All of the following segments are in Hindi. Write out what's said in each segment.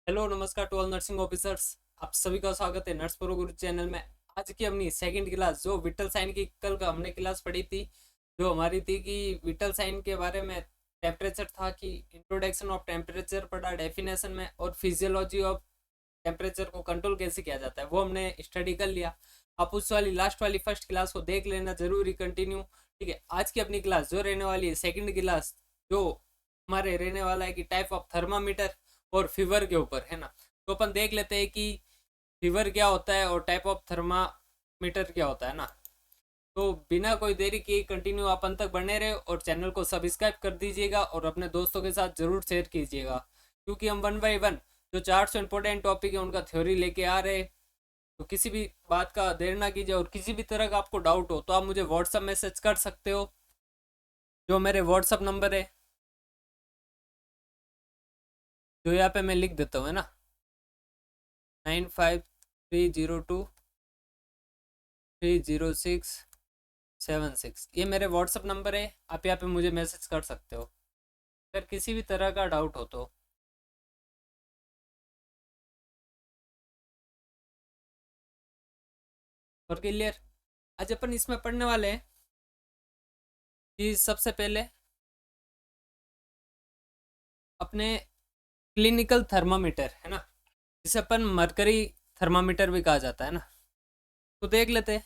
हेलो नमस्कार टू ऑल नर्सिंग ऑफिसर्स। आप सभी का स्वागत है नर्स प्रो गुरु चैनल में। आज की अपनी सेकंड क्लास जो विटल साइन की कल का हमने क्लास पढ़ी थी, जो हमारी थी कि विटल साइन के बारे में टेम्परेचर था कि इंट्रोडक्शन ऑफ टेम्परेचर पढ़ा डेफिनेशन में, और फिजियोलॉजी ऑफ टेम्परेचर को कंट्रोल कैसे किया जाता है वो हमने स्टडी कर लिया। आप उस वाली लास्ट वाली फर्स्ट क्लास को देख लेना जरूरी कंटिन्यू। ठीक है, आज की अपनी क्लास जो रहने वाली है सेकंड क्लास, जो हमारे रहने वाला है कि टाइप ऑफ थर्मामीटर और फीवर के ऊपर है ना। तो अपन देख लेते हैं कि फीवर क्या होता है और टाइप ऑफ थर्मामीटर क्या होता है ना। तो बिना कोई देरी किए कंटिन्यू आप अंत तक बने रहे और चैनल को सब्सक्राइब कर दीजिएगा और अपने दोस्तों के साथ जरूर शेयर कीजिएगा, क्योंकि हम वन बाई वन जो 400 इंपॉर्टेंट टॉपिक है उनका थ्योरी लेके आ रहे हैं। तो किसी भी बात का देर ना कीजिए, और किसी भी तरह का आपको डाउट हो तो आप मुझे व्हाट्सअप मैसेज कर सकते हो, जो मेरे व्हाट्सअप नंबर है, जो यहाँ पे मैं लिख देता हूँ है ना, 9530230676। ये मेरे व्हाट्सअप नंबर है, आप यहाँ पे मुझे मैसेज कर सकते हो अगर किसी भी तरह का डाउट हो तो। और क्लियर, आज अपन इसमें पढ़ने वाले हैं कि सबसे पहले अपने क्लिनिकल थर्मामीटर है ना, जिसे अपन मरकरी थर्मामीटर भी कहा जाता है ना। तो देख लेते हैं।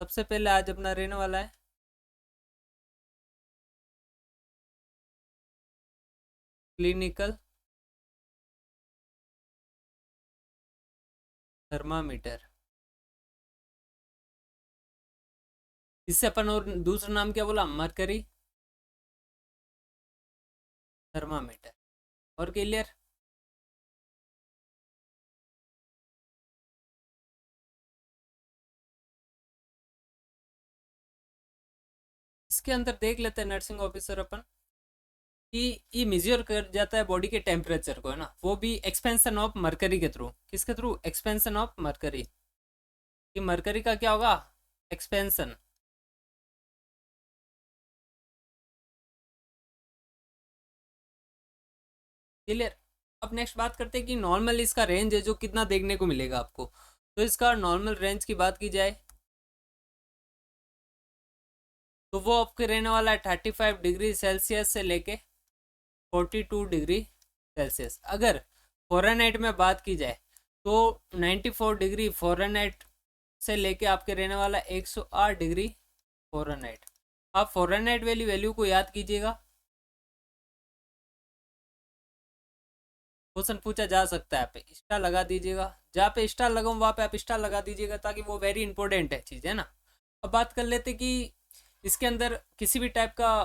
सबसे पहले आज अपना रहने वाला है क्लिनिकल थर्मामीटर, इससे अपन और दूसरा नाम क्या बोला, मरकरी थर्मामीटर। और क्लियर, इसके अंदर देख लेते हैं नर्सिंग ऑफिसर अपन कि ये मेजर कर जाता है बॉडी के टेम्परेचर को है ना, वो भी एक्सपेंशन ऑफ मरकरी के थ्रू। किसके थ्रू? Expansion of mercury. कि मरकरी का क्या होगा? एक्सपेंशन। क्लियर। अब नेक्स्ट बात करते हैं कि नॉर्मल इसका रेंज है जो कितना देखने को मिलेगा आपको। तो इसका नॉर्मल रेंज की बात की जाए तो वो आपके रहने वाला है 35 डिग्री सेल्सियस से लेके 42 डिग्री सेल्सियस। अगर फ़ारेनहाइट में बात की जाए तो 94 डिग्री फ़ारेनहाइट से लेके आपके रहने वाला 108 डिग्री फ़ारेनहाइट। आप फ़ारेनहाइट वाली वैल्यू को याद कीजिएगा, क्वेश्चन पूछा जा सकता है। आप स्टार लगा दीजिएगा, जहाँ पे स्टार लगाऊं वहाँ पे आप स्टार लगा दीजिएगा, ताकि वो वेरी इंपॉर्टेंट है चीज़ है ना। अब बात कर लेते कि इसके अंदर किसी भी टाइप का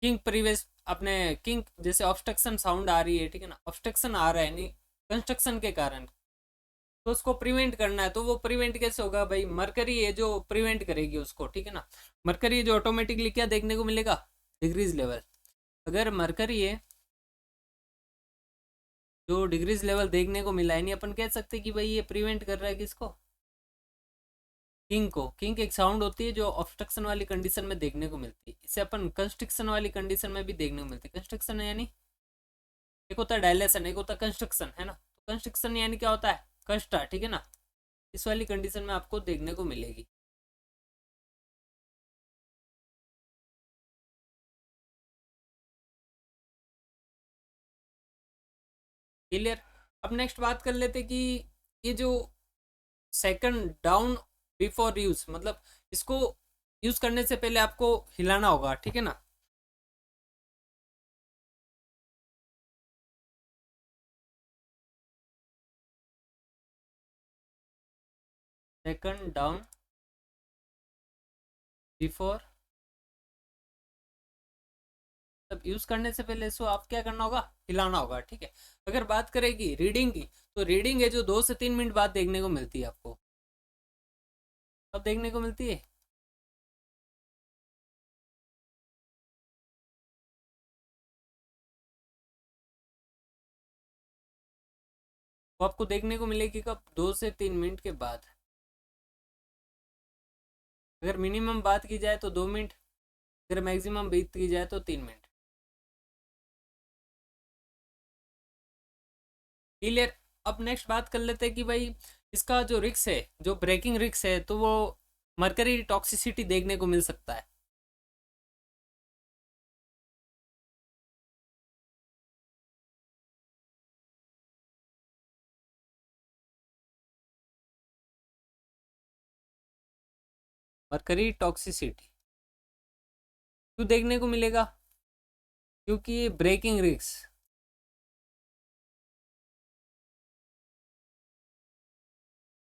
किंग प्रीवियस अपने किंग जैसे ऑब्स्ट्रक्शन साउंड आ रही है, ठीक है ना, ऑब्स्ट्रक्शन आ रहा है नहीं कंस्ट्रक्शन के कारण, तो उसको प्रिवेंट करना है। तो वो प्रिवेंट कैसे होगा भाई? मरकरी है जो प्रिवेंट करेगी उसको, ठीक है ना। मरकरी जो ऑटोमेटिकली क्या देखने को मिलेगा? Degrees level. अगर मरकरी है जो डिग्रीज लेवल देखने को मिला है नहीं, अपन कह सकते कि भाई ये प्रिवेंट कर रहा है किसको? किंग को। किंग एक साउंड होती है जो ऑब्स्ट्रक्शन वाली कंडीशन में देखने को मिलती है, इसे अपन कंस्ट्रक्शन वाली कंडीशन में भी देखने को मिलती है। कंस्ट्रक्शन यानी एक होता है डायलेशन, एक होता है कंस्ट्रक्शन है ना। तो कंस्ट्रक्शन यानी क्या होता है? कष्ट, ठीक है ना। इस वाली कंडीशन में आपको देखने को मिलेगी। क्लियर। अब नेक्स्ट बात कर लेते कि ये जो सेकंड डाउन बिफोर यूज, मतलब इसको यूज करने से पहले आपको हिलाना होगा, ठीक है ना। सेकंड डाउन बिफोर, तब यूज करने से पहले इसको आप क्या करना होगा? हिलाना होगा, ठीक है। अगर बात करेगी रीडिंग की, तो रीडिंग है जो 2 से 3 मिनट बाद देखने को मिलती है आपको। कब देखने को मिलती है? वो आपको देखने को मिलेगी कब? 2 से 3 मिनट के बाद। अगर मिनिमम बात की जाए तो 2 मिनट, अगर मैक्सिमम बात की जाए तो 3 मिनट। क्लियर। अब नेक्स्ट बात कर लेते हैं कि भाई इसका जो रिक्स है, जो ब्रेकिंग रिक्स है, तो वो मरकरी टॉक्सिसिटी देखने को मिल सकता है। मरकरी टॉक्सिसिटी क्यों देखने को मिलेगा? क्योंकि ये ब्रेकिंग रिक्स,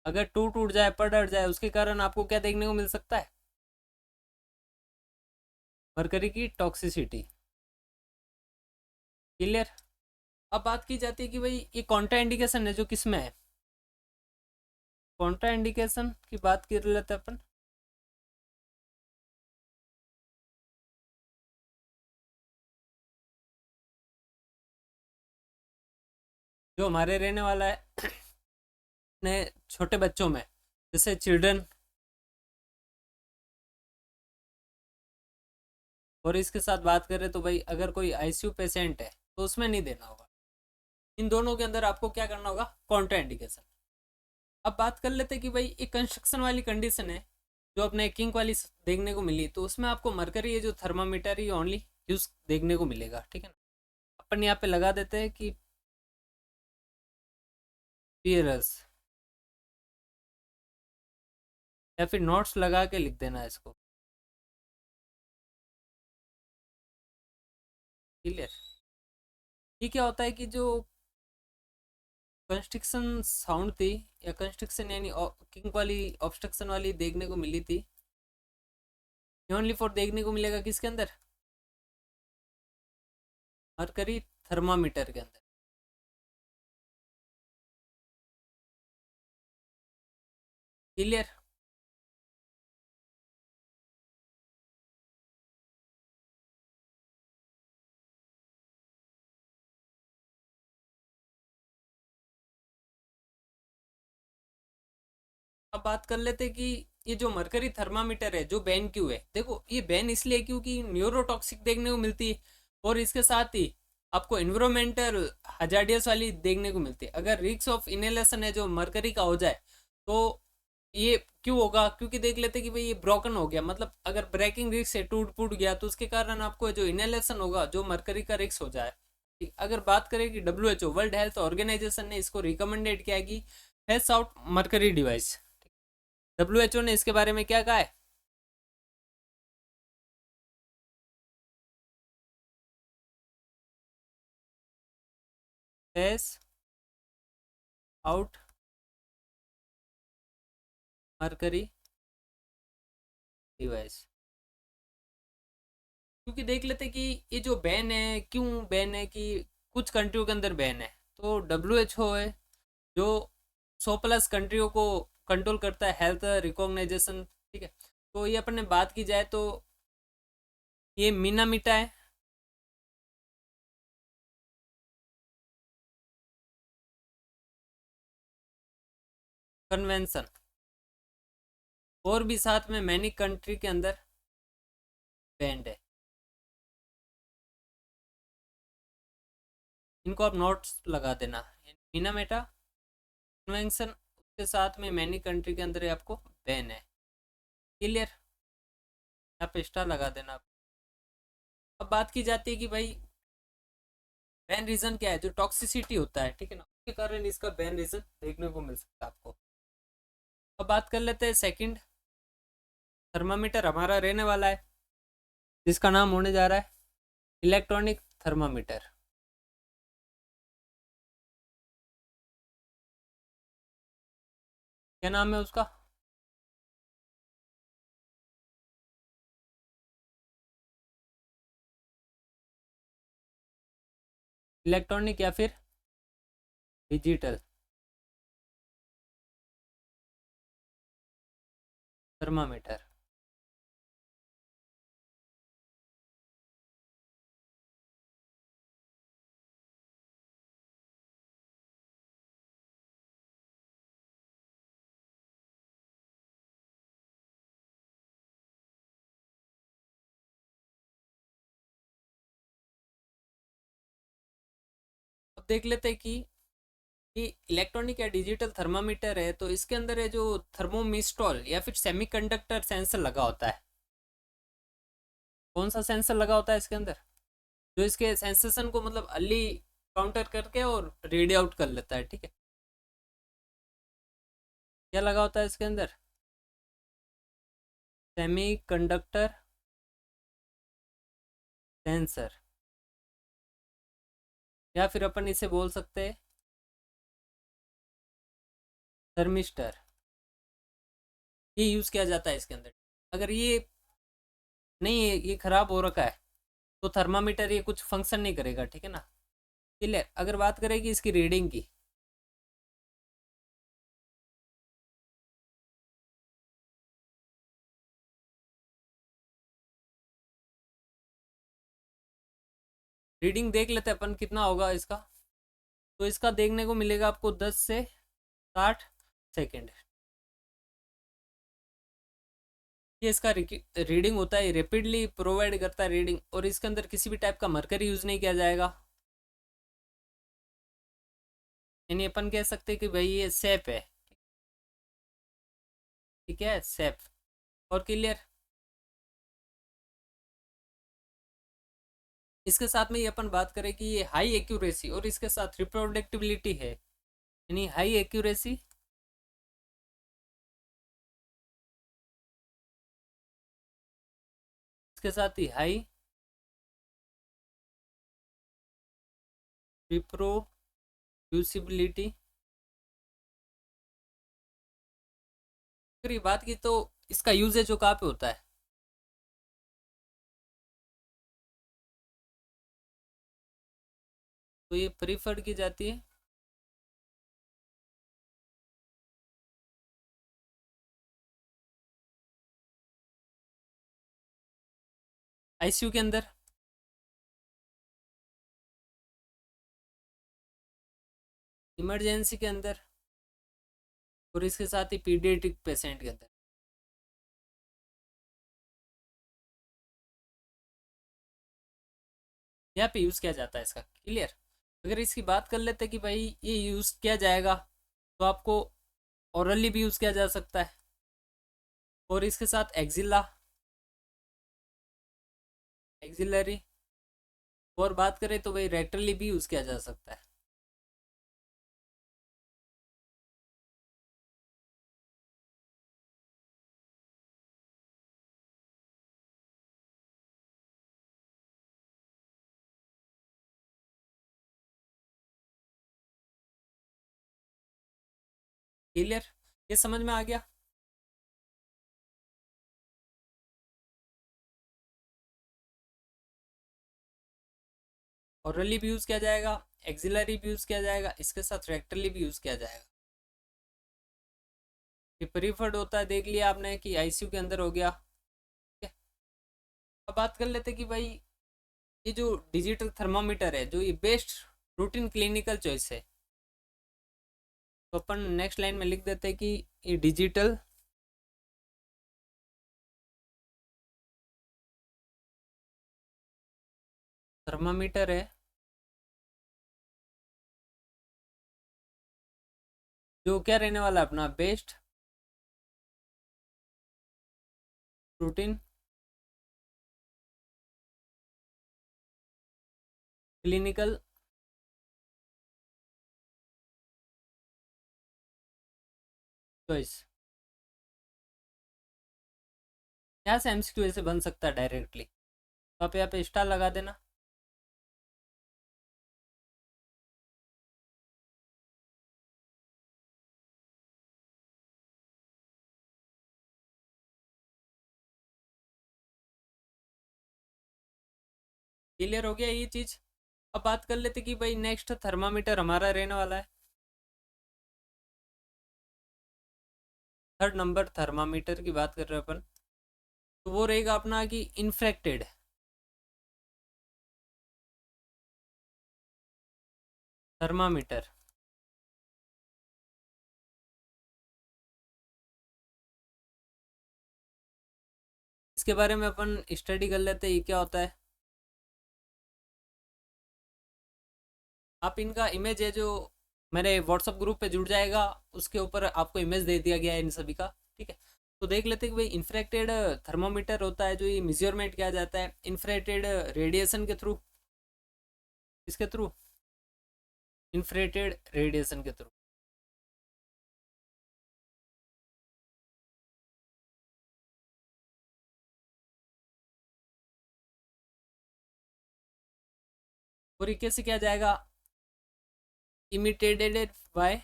अगर टूट टूट जाए, पड़ जाए, उसके कारण आपको क्या देखने को मिल सकता है? मरकरी की टॉक्सिसिटी। क्लियर। अब बात की जाती है कि भाई ये कॉन्ट्रा इंडिकेशन है जो किसमें है? कॉन्ट्रा इंडिकेशन की बात कर लेते हैं अपन। जो हमारे रहने वाला है अपने छोटे बच्चों में, जैसे चिल्ड्रन, और इसके साथ बात करें तो भाई अगर कोई आईसीयू पेशेंट है तो उसमें नहीं देना होगा। इन दोनों के अंदर आपको क्या करना होगा? Contra indication. अब बात कर लेते हैं कि भाई एक कंस्ट्रक्शन वाली कंडीशन है जो अपने किंग वाली देखने को मिली, तो उसमें आपको मरकरी ये जो थर्मामीटर ये ओनली यूज देखने को मिलेगा, ठीक है ना। अपन यहाँ पे लगा देते हैं कि पीएरएस, या फिर नोट्स लगा के लिख देना इसको। क्लियर। ये क्या होता है कि जो कंस्ट्रक्शन साउंड थी, या कंस्ट्रक्शन यानी किंग वाली ऑब्स्ट्रक्शन वाली देखने को मिली थी, ओनली फॉर देखने को मिलेगा किसके अंदर? मरकरी थर्मामीटर के अंदर। क्लियर। अब बात कर लेते हैं कि ये जो मरकरी थर्मामीटर है जो बैन क्यों है। देखो ये बैन इसलिए है क्योंकि न्यूरोटॉक्सिक देखने को मिलती है, और इसके साथ ही आपको इन्वायरमेंटल हजार्डियस वाली देखने को मिलती है। अगर रिस्क ऑफ इनहेलेशन है जो मरकरी का हो जाए तो ये क्यों होगा? क्योंकि देख लेते कि भाई ये ब्रोकन हो गया, मतलब अगर ब्रेकिंग रिस्क से टूट फूट गया तो उसके कारण आपको जो इनहेलेशन होगा जो मरकरी का रिस्क हो जाए। अगर बात करें कि WHO वर्ल्ड हेल्थ ऑर्गेनाइजेशन ने इसको रिकमेंडेड किया है कि face out mercury device. WHO ने इसके बारे में क्या कहा है? Face out mercury device. क्योंकि देख लेते कि ये जो बैन है, क्यों बैन है कि कुछ कंट्रियों के अंदर बैन है, तो WHO है जो 100+ कंट्रियों को कंट्रोल करता है, हेल्थ रिकॉग्नाइजेशन, ठीक है। तो ये अपन ने बात की जाए तो ये मीना मीठा है, कन्वेंशन, और भी साथ में मैनी कंट्री के अंदर बैंड है। इनको आप नोट्स लगा देना, मीना मेटा कन्वेंशन, उसके साथ में मैनी कंट्री के अंदर आपको बैन है। क्लियर। यहाँ पे स्टार लगा देना। अब बात की जाती है कि भाई बैन रीजन क्या है? जो टॉक्सिसिटी होता है, ठीक है ना, उसके कारण इसका बैन रीजन देखने को मिल सकता है आपको। अब बात कर लेते हैं सेकंड थर्मामीटर हमारा रहने वाला है, जिसका नाम होने जा रहा है इलेक्ट्रॉनिक थर्मामीटर। क्या नाम है उसका? इलेक्ट्रॉनिक या फिर डिजिटल थर्मामीटर। अब देख लेते हैं कि कि इलेक्ट्रॉनिक या डिजिटल थर्मामीटर है तो इसके अंदर है जो थर्मोमिस्टॉल या फिर सेमीकंडक्टर सेंसर लगा होता है। कौन सा सेंसर लगा होता है इसके अंदर? जो इसके सेंसेशन को मतलब अर्ली काउंटर करके और रीड आउट कर लेता है, ठीक है। क्या लगा होता है इसके अंदर? सेमी कंडक्टर सेंसर, या फिर अपन इसे बोल सकते हैं थर्मिस्टर। ये यूज किया जाता है इसके अंदर। अगर ये नहीं है, ये खराब हो रखा है, तो थर्मामीटर ये कुछ फंक्शन नहीं करेगा, ठीक है ना। क्लियर। अगर बात करेगी इसकी रीडिंग की, रीडिंग देख लेते हैं अपन कितना होगा इसका। तो इसका देखने को मिलेगा आपको 10 से 60 सेकेंड। ये इसका रीडिंग होता है, रेपिडली प्रोवाइड करता है रीडिंग, और इसके अंदर किसी भी टाइप का मरकरी यूज नहीं किया जाएगा। यानी अपन कह सकते हैं कि भाई ये सेफ है, ठीक है, सेफ और क्लियर। इसके साथ में ये अपन बात करें कि ये हाई एक्यूरेसी और इसके साथ रिप्रोडक्टिबिलिटी है, यानी हाई एक्यूरेसी इसके साथ ही हाई रिप्रोड्यूसिबिलिटी। अगर ये बात की तो इसका यूजेज जो कहाँ पे होता है? तो ये प्रीफर्ड की जाती है आईसीयू के अंदर, इमरजेंसी के अंदर, और इसके साथ ही पीडियाट्रिक पेशेंट के अंदर। यहाँ पे यूज़ किया जाता है इसका, क्लियर। अगर इसकी बात कर लेते हैं कि भाई ये यूज़ किया जाएगा, तो आपको औरली भी यूज़ किया जा सकता है, और इसके साथ एक्सिलरी, और बात करें तो भाई रेक्टली भी यूज़ किया जा सकता है। क्लियर, ये समझ में आ गया। औरली भी यूज़ किया जाएगा, एक्सिलरी भी यूज़ किया जाएगा, इसके साथ रेक्टली भी यूज़ किया जाएगा। ये प्रीफर्ड होता है, देख लिया आपने कि आईसीयू के अंदर हो गया, ठीक है। अब बात कर लेते कि भाई ये जो डिजिटल थर्मामीटर है, जो ये बेस्ट रूटीन क्लिनिकल चॉइस है, तो अपन नेक्स्ट लाइन में लिख देते हैं कि ये डिजिटल थर्मामीटर है जो क्या रहने वाला है अपना बेस्ट रूटीन क्लिनिकल चॉइस। यहाँ से एमसीक्यू ऐसे बन सकता है डायरेक्टली, तो आप यहाँ पे स्टार लगा देना। क्लियर हो गया ये चीज़। अब बात कर लेते कि भाई नेक्स्ट थर्मामीटर हमारा रहने वाला है, थर्ड नंबर थर्मामीटर की बात कर रहे हैं अपन। तो वो रहेगा अपना कि इन्फ्रेक्टेड थर्मामीटर। इसके बारे में अपन स्टडी कर लेते हैं ये क्या होता है। आप इनका इमेज है जो मेरे व्हाट्सअप ग्रुप पे जुड़ जाएगा, उसके ऊपर आपको इमेज दे दिया गया है इन सभी का, ठीक है। तो देख लेते हैं कि भाई इंफ्रारेड थर्मोमीटर होता है जो ये मेजरमेंट किया जाता है इंफ्रारेड रेडिएशन के थ्रू। इसके थ्रू इंफ्रारेड रेडिएशन के थ्रू। और ये कैसे किया जाएगा, इमिटेटेड बाय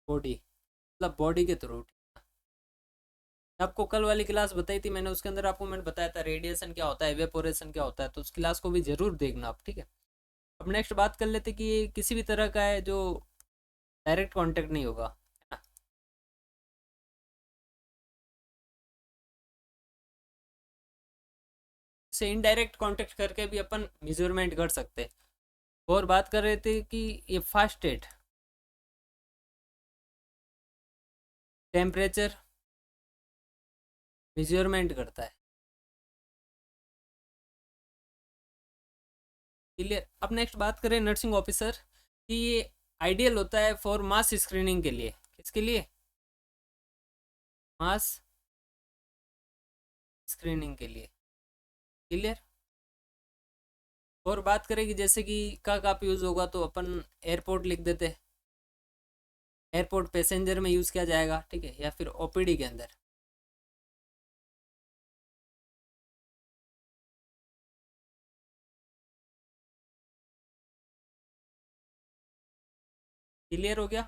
बॉडी, मतलब बॉडी के थ्रू। आपको कल वाली क्लास बताई थी मैंने, उसके अंदर आपको मैंने बताया था रेडिएशन क्या होता है, इवेपोरेशन क्या होता है, तो उस क्लास को भी जरूर देखना आप, ठीक है। अब नेक्स्ट बात कर लेते कि ये किसी भी तरह का है जो डायरेक्ट कांटेक्ट नहीं होगा, है ना। इसे इनडायरेक्ट कांटेक्ट करके भी अपन मेजरमेंट कर सकते हैं। और बात कर रहे थे कि ये फास्ट स्टेट टेम्परेचर मेजरमेंट करता है, क्लियर। अब नेक्स्ट बात करें नर्सिंग ऑफिसर कि ये आइडियल होता है फॉर मास स्क्रीनिंग के लिए, किसके लिए, मास स्क्रीनिंग के लिए, क्लियर। और बात करें कि जैसे कि का आप यूज़ होगा तो अपन एयरपोर्ट लिख देते हैं, एयरपोर्ट पैसेंजर में यूज़ किया जाएगा, ठीक है, या फिर ओपीडी के अंदर। क्लियर हो गया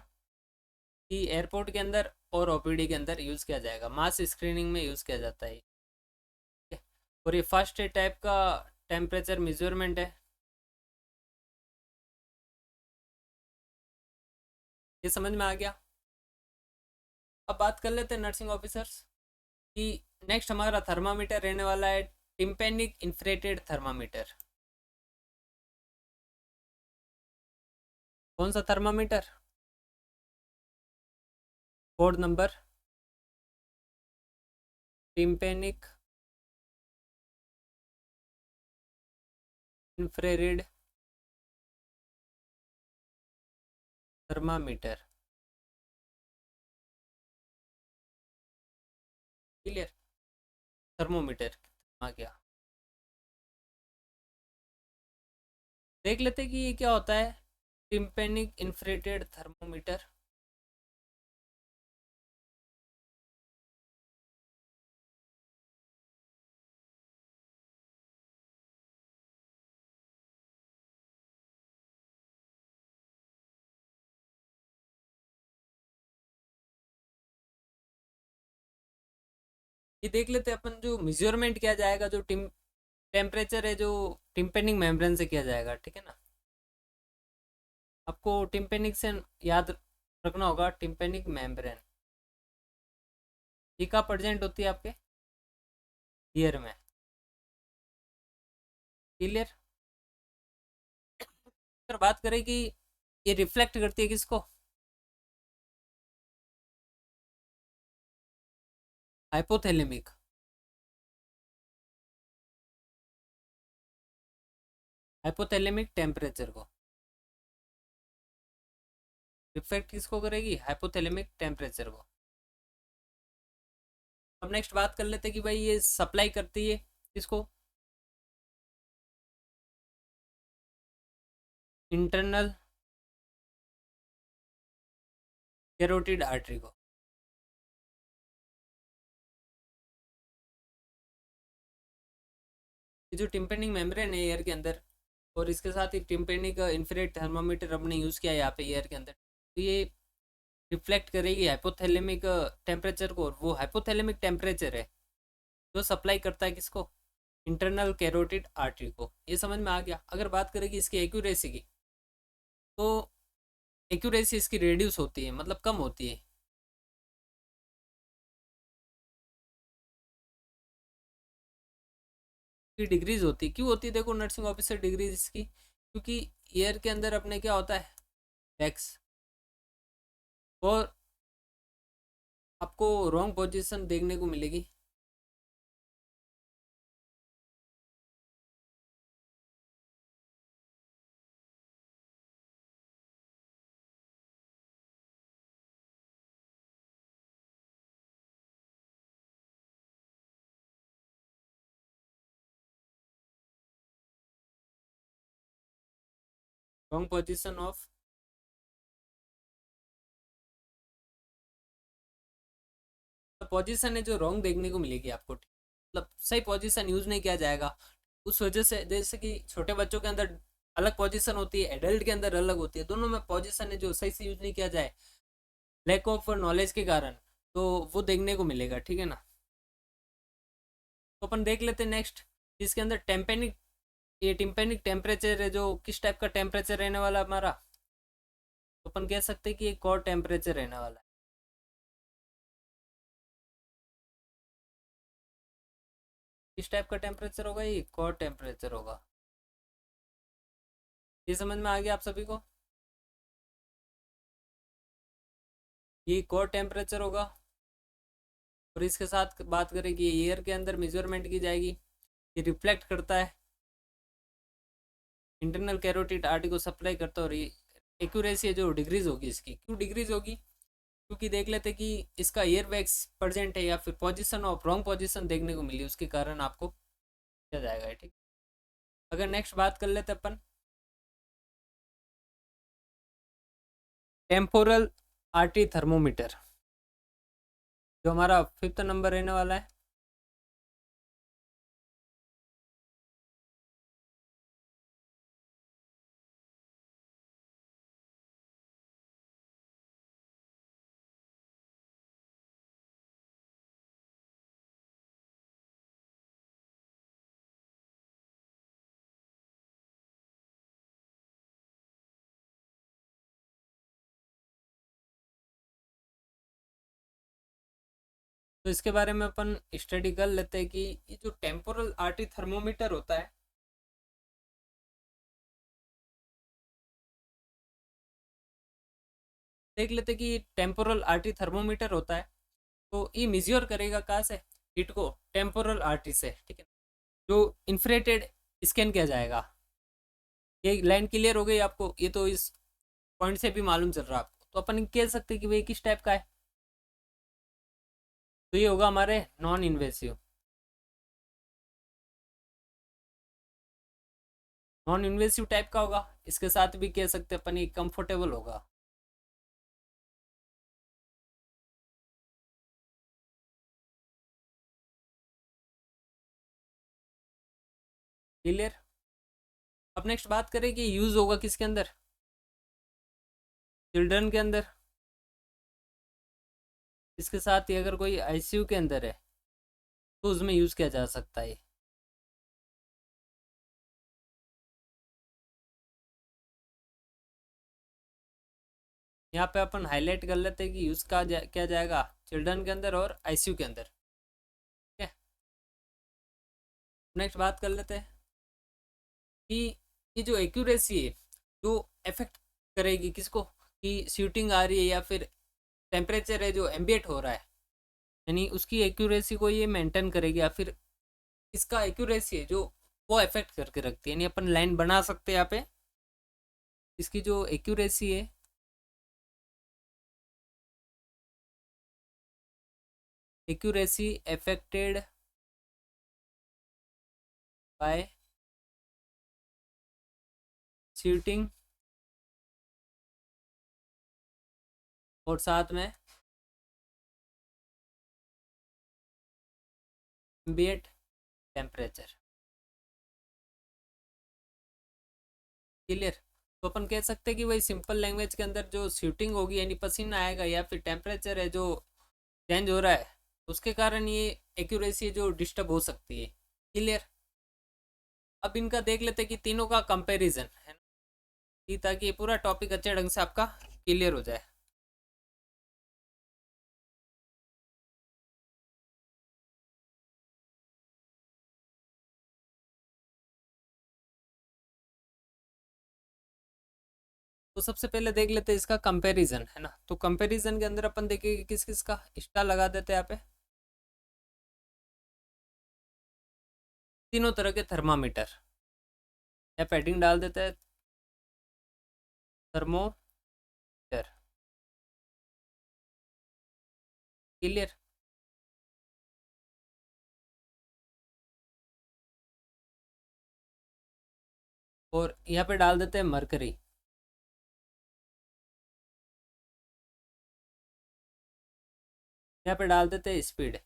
कि एयरपोर्ट के अंदर और ओपीडी के अंदर यूज़ किया जाएगा, मास स्क्रीनिंग में यूज़ किया जाता है, ठीक है। और ये फर्स्ट टाइप का टेम्परेचर मेजरमेंट है, ये समझ में आ गया। अब बात कर लेते हैं नर्सिंग ऑफिसर्स कि नेक्स्ट हमारा थर्मामीटर रहने वाला है टिम्पेनिक इन्फ्रेटेड थर्मामीटर। कौन सा thermometer, code number tympanic infrared thermometer, clear. Thermometer आ गया। देख लेते हैं कि ये क्या होता है, टिम्पेनिक इंफ्रेटेड थर्मोमीटर। ये देख लेते हैं अपन, जो मेजरमेंट किया जाएगा, जो टेम्परेचर है जो टिम्पेनिक मेम्ब्रेन से किया जाएगा, ठीक है ना। आपको टिम्पेनिक से याद रखना होगा, टिम्पेनिक मेम्ब्रेन ये कहाँ प्रेजेंट होती है आपके ईयर में, क्लियर। अगर बात करें कि ये रिफ्लेक्ट करती है किसको, हाइपोथैलेमिक, हाइपोथैलेमिक टेम्परेचर को रिफ्लेक्ट किसको करेगी, हाइपोथैलेमिक टेम्परेचर को। अब नेक्स्ट बात कर लेते हैं कि भाई ये सप्लाई करती है किसको, इंटरनल कैरोटिड आर्टरी को। ये जो टिम्पेनिक मेम्ब्रेन है एयर के अंदर, और इसके साथ ही टिम्पेनिक इंफ्रारेड थर्मामीटर हमने यूज़ किया है यहाँ पे एयर के अंदर, तो ये रिफ्लेक्ट करेगी हाइपोथैलेमिक टेम्परेचर को, और वो हाइपोथैलेमिक टेम्परेचर है जो सप्लाई करता है किसको, इंटरनल कैरोटिड आर्टरी को। ये समझ में आ गया। अगर बात करेंगे इसकी एक्यूरेसी की, तो एक्यूरेसी इसकी रिड्यूस होती है, मतलब कम होती है। की डिग्रीज होती है, क्यों होती है, देखो नर्सिंग ऑफिसर डिग्रीज इसकी, क्योंकि ईयर के अंदर अपने क्या होता है, वैक्स, और आपको रॉन्ग पोजीशन देखने को मिलेगी। रॉन्ग पोजीशन ऑफ पोजीशन है जो रॉन्ग देखने को मिलेगी आपको, मतलब सही पोजीशन यूज नहीं किया जाएगा। उस वजह से जैसे कि छोटे बच्चों के अंदर अलग पोजीशन होती है, एडल्ट के अंदर अलग होती है, दोनों में पोजीशन है जो सही से यूज नहीं किया जाए लैक ऑफ नॉलेज के कारण, तो वो देखने को मिलेगा, ठीक है ना। तो अपन देख लेते हैं नेक्स्ट, इसके अंदर टेम्पेनिक, ये टिम्पेनिक टेम्परेचर है जो किस टाइप का टेम्परेचर रहने वाला हमारा, तो अपन कह सकते हैं कि एक और टेम्परेचर रहने वाला है। किस टाइप का टेम्परेचर होगा, ये कोर टेम्परेचर होगा। ये समझ में आ गया आप सभी को, ये कोर टेम्परेचर होगा। और इसके साथ बात करें कि एयर के अंदर मेजरमेंट की जाएगी, ये रिफ्लेक्ट करता है इंटरनल कैरोटिड आर्टरी को सप्लाई करता है। और ये एक्यूरेसी है जो डिग्रीज होगी इसकी, क्यों डिग्रीज होगी, क्योंकि देख लेते कि इसका एयर वैक्स प्रेजेंट है या फिर पोजीशन ऑफ रॉन्ग पोजीशन देखने को मिली, उसके कारण आपको किया जाएगा, ठीक। अगर नेक्स्ट बात कर लेते अपन टेम्पोरल आर्टरी थर्मोमीटर, जो हमारा 5th नंबर रहने वाला है। तो इसके बारे में अपन स्टडी कर लेते हैं कि ये जो टेम्पोरल आर्टरी थर्मोमीटर होता है, देख लेते हैं कि टेम्पोरल आर्टरी थर्मोमीटर होता है, तो ये मेजर करेगा कहाँ से, हीट को टेम्पोरल आर्टरी से, ठीक है। जो इंफ्रेटेड स्कैन किया जाएगा, ये लाइन क्लियर हो गई आपको, ये तो इस पॉइंट से भी मालूम चल रहा है आपको, तो अपन कह सकते हैं कि भाई किस टाइप का है, तो ये होगा हमारे non invasive. Non invasive type का होगा, इसके साथ भी कह सकते हैं अपन ये कंफर्टेबल होगा। क्लियर। अब नेक्स्ट बात करें कि यूज होगा किसके अंदर, चिल्ड्रन के अंदर। इसके साथ ही अगर कोई आईसीयू के अंदर है तो उसमें यूज किया जा सकता है। यहाँ पे अपन हाईलाइट कर लेते हैं कि यूज क्या जाएगा चिल्ड्रन के अंदर और आईसीयू के अंदर, ठीक है। नेक्स्ट बात कर लेते हैं कि ये जो एक्यूरेसी है जो इफेक्ट करेगी किसको, कि शूटिंग आ रही है या फिर टेम्परेचर है जो एम्बिएट हो रहा है, यानी उसकी एक्यूरेसी को ये मेंटेन करेगी, या फिर इसका एक्यूरेसी है जो वो इफेक्ट करके रखती है। यानी अपन लाइन बना सकते हैं यहाँ पे, इसकी जो एक्यूरेसी है, एक्यूरेसी अफेक्टेड बाय शूटिंग, और साथ में एम्बिएट टेम्परेचर। क्लियर। तो अपन कह सकते हैं कि वही सिंपल लैंग्वेज के अंदर जो शूटिंग होगी यानी पसीना आएगा, या फिर टेम्परेचर है जो चेंज हो रहा है, उसके कारण ये एक्यूरेसी जो डिस्टर्ब हो सकती है। क्लियर। अब इनका देख लेते हैं कि तीनों का कंपैरिजन है ना, ताकि ये पूरा टॉपिक अच्छे ढंग से आपका क्लियर हो जाए। तो सबसे पहले देख लेते हैं इसका कंपैरिजन, है ना। तो कंपैरिजन के अंदर अपन देखेंगे किस किस का, स्टार लगा देते हैं यहाँ पे, तीनों तरह के थर्मामीटर, या पैडिंग डाल देते हैं थर्मोमीटर। क्लियर। और यहाँ पे डाल देते हैं मरकरी। यहाँ पे डाल देते हैं स्पीड।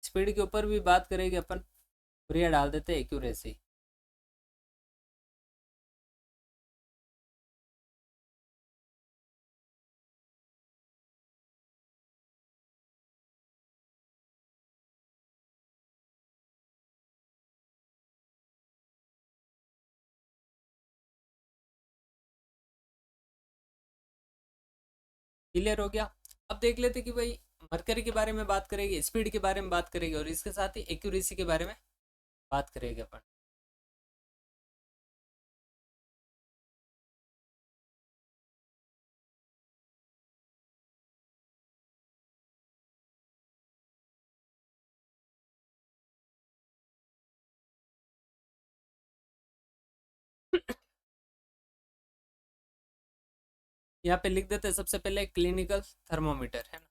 स्पीड के ऊपर भी बात करेंगे अपन, और यहाँ डाल देते हैं एक्यूरेसी। क्लियर हो गया। अब देख लेते कि भाई मरकरी के बारे में बात करेंगे, स्पीड के बारे में बात करेंगे, और इसके साथ ही एक्यूरेसी के बारे में बात करेंगे अपन। यहाँ पे लिख देते हैं सबसे पहले क्लिनिकल थर्मोमीटर, है ना।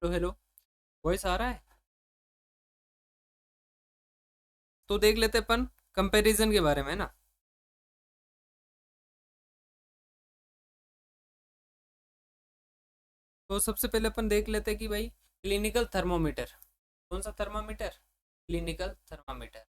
तो हेलो, वॉइस आ रहा है? तो देख लेते अपन कंपैरिजन के बारे में, ना। तो सबसे पहले अपन देख लेते हैं कि भाई क्लिनिकल थर्मोमीटर, कौन सा thermometer? Clinical thermometer.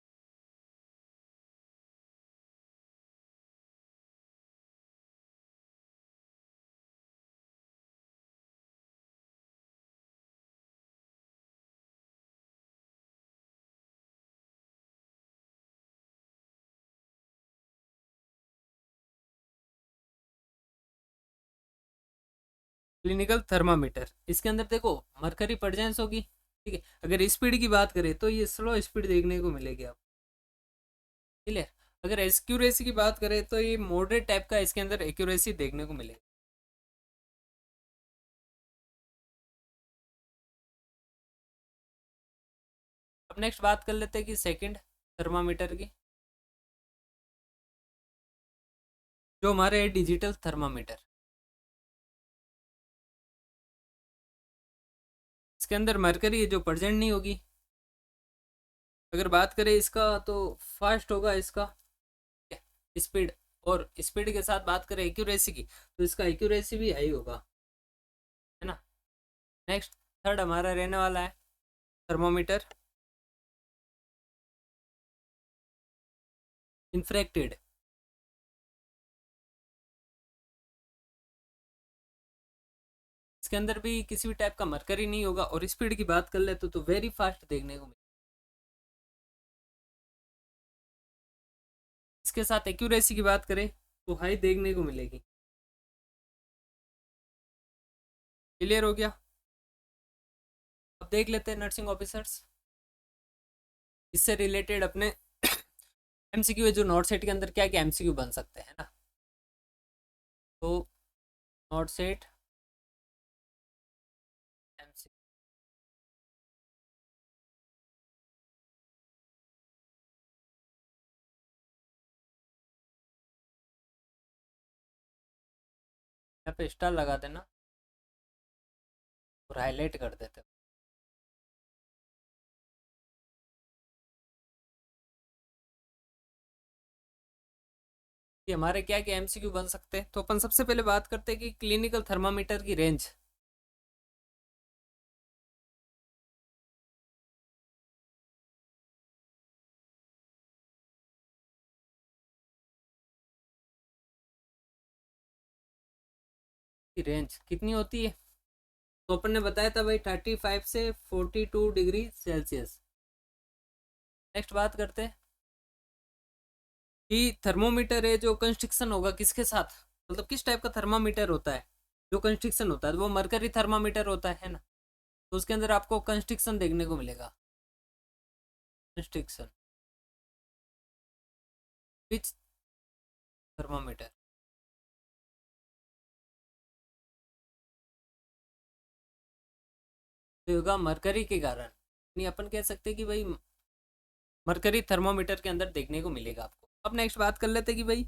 Clinical thermometer, इसके अंदर देखो मरकरी प्रेजेंस होगी, ठीक है। अगर स्पीड की बात करें तो ये स्लो स्पीड देखने को मिलेगी आपको, क्लियर। अगर एक्यूरेसी की बात करें तो ये मॉडरेट टाइप का इसके अंदर एक्यूरेसी देखने को मिलेगी। अब नेक्स्ट बात कर लेते हैं कि सेकंड थर्मामीटर की, जो हमारे डिजिटल थर्मामीटर। इसके अंदर मरकरी जो प्रेजेंट नहीं होगी। अगर बात करें इसका तो फास्ट होगा इसका स्पीड, और स्पीड के साथ बात करें एक्यूरेसी की तो इसका एक्यूरेसी भी हाई होगा, है ना। नेक्स्ट थर्ड हमारा रहने वाला है थर्मोमीटर इन्फ्रेक्टेड। इसके अंदर भी किसी भी टाइप का मरकरी नहीं होगा, और स्पीड की बात कर ले तो वेरी फास्ट देखने को मिले। इसके साथ एक्यूरेसी की बात करें तो हाई देखने को मिलेगी। क्लियर हो गया। अब देख लेते हैं नर्सिंग ऑफिसर्स, इससे रिलेटेड अपने एमसीक्यू है, जो नॉट सेट के अंदर क्या क्या एमसीक्यू बन सकते हैं ना। तो नॉट सेट यहाँ पे स्टार लगा देना और हाईलाइट कर देते। कि हमारे क्या क्या एमसीक्यू बन सकते हैं, तो अपन सबसे पहले बात करते हैं कि क्लिनिकल थर्मामीटर की रेंज। की रेंज कितनी होती है, तो अपन ने बताया था भाई 35 से 42 डिग्री सेल्सियस। नेक्स्ट बात करते हैं कि थर्मोमीटर है जो कंस्ट्रक्शन होगा किसके साथ, मतलब किस टाइप का थर्मामीटर होता है जो कंस्ट्रक्शन होता है, वो मरकरी थर्मामीटर होता है ना। तो उसके अंदर आपको कंस्ट्रक्शन देखने को मिलेगा। कंस्ट्रक्शन विच थर्मामीटर, तो होगा मरकरी के कारण। नहीं अपन कह सकते हैं कि भाई मरकरी थर्मोमीटर के अंदर देखने को मिलेगा आपको। अब नेक्स्ट बात कर लेते हैं कि भाई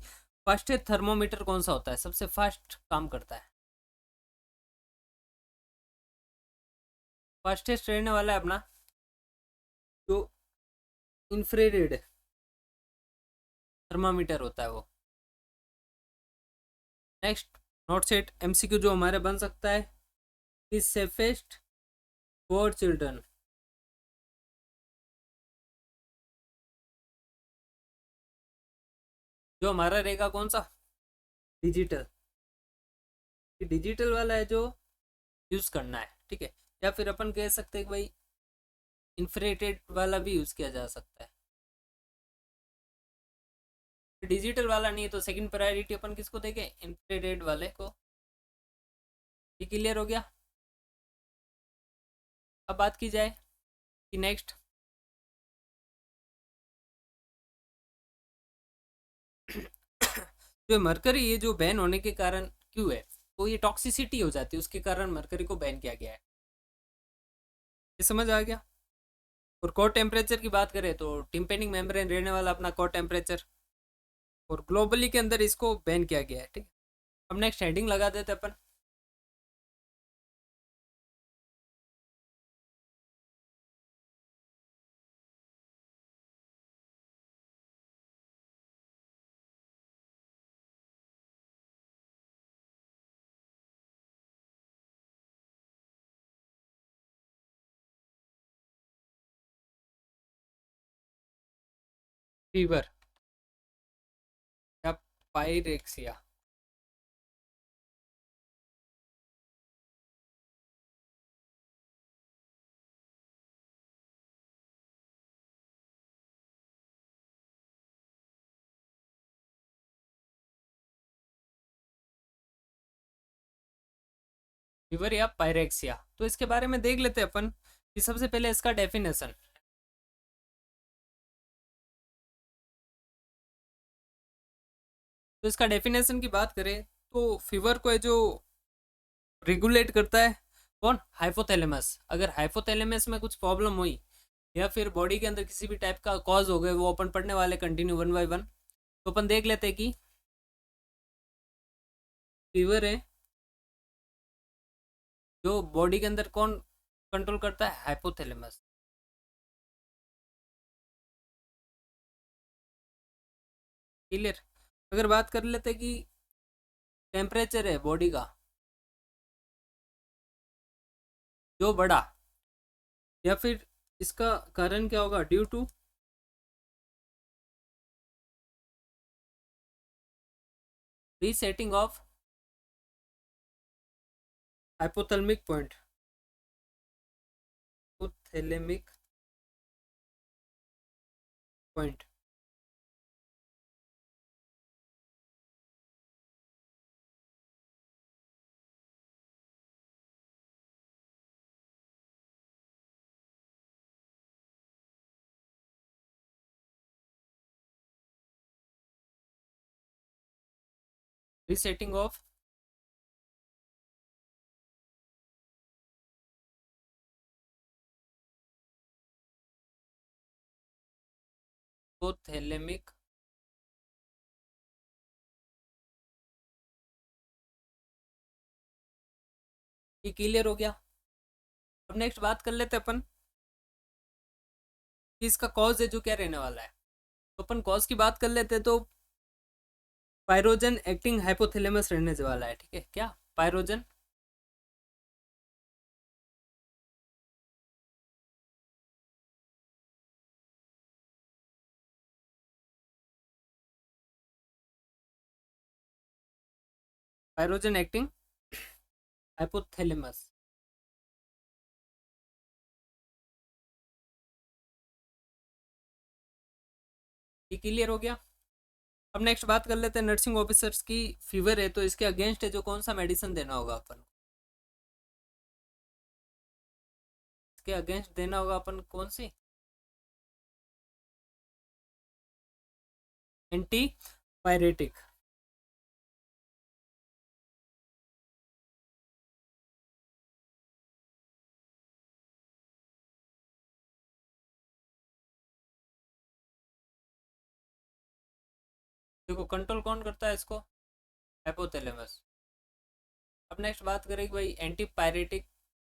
फास्टेस्ट थर्मोमीटर कौन सा होता है, सबसे फास्ट काम करता है। फास्टेस्ट रहने वाला है अपना जो इंफ्रारेड थर्मामीटर होता है वो। नेक्स्ट नोट सेट एमसीक्यू जो हमारे बन सकता है, इज सेफेस्ट फॉर चिल्ड्रन। जो हमारा रहेगा कौन सा, डिजिटल। डिजिटल वाला है जो यूज करना है, ठीक है। या फिर अपन कह सकते हैं कि भाई इंफ्रेटेड वाला भी यूज किया जा सकता है। डिजिटल वाला नहीं है तो सेकंड प्रायोरिटी अपन किसको देंगे, इंफ्रेटेड वाले को। ये क्लियर हो गया। अब बात की जाए कि नेक्स्ट जो मरकरी ये जो बैन होने के कारण क्यों है, तो ये टॉक्सिसिटी हो जाती है, उसके कारण मरकरी को बैन किया गया है। ये समझ आ गया। और कोर टेम्परेचर की बात करें तो टिम्पेनिंग मेम्ब्रेन रहने वाला अपना कोर टेम्परेचर, और ग्लोबली के अंदर इसको बैन किया गया है, ठीक है। अब नेक्स्ट हेडिंग लगा देते अपन। फीवर या पायरेक्सिया। फीवर या पायरेक्सिया, तो इसके बारे में देख लेते हैं अपन कि सबसे पहले इसका डेफिनेशन। तो इसका डेफिनेशन की बात करें तो फीवर को है जो रेगुलेट करता है कौन, हाइपोथैलेमस। अगर हाइपोथैलेमस में कुछ प्रॉब्लम हुई या फिर बॉडी के अंदर किसी भी टाइप का कॉज हो गए, वो अपन पढ़ने वाले कंटिन्यू वन बाय वन। तो अपन देख लेते हैं कि फीवर है जो बॉडी के अंदर कौन कंट्रोल करता है, हाइपोथैलेमस। क्लियर। अगर बात कर लेते हैं कि टेम्परेचर है बॉडी का जो बढ़ा, या फिर इसका कारण क्या होगा, due to resetting of hypothalamic point, hypothalamic point. Resetting of hypothalamic ये क्लियर हो गया। अब नेक्स्ट बात कर लेते अपन कि इसका कॉज है जो क्या रहने वाला है। तो अपन कॉज की बात कर लेते हैं, तो पायरोजन एक्टिंग हाइपोथैलेमस रहने वाला है। ठीक है, क्या पायरोजन पायरोजन एक्टिंग हाइपोथैलेमस। ये क्लियर हो गया। अब नेक्स्ट बात कर लेते हैं नर्सिंग ऑफिसर्स की। फीवर है तो इसके अगेंस्ट है जो कौन सा मेडिसिन देना होगा अपन को? इसके अगेंस्ट देना होगा अपन कौन सी? Antipyretic. देखो कंट्रोल कौन करता है इसको? हाइपोथैलेमस। अब नेक्स्ट बात करें कि भाई एंटी पायरेटिक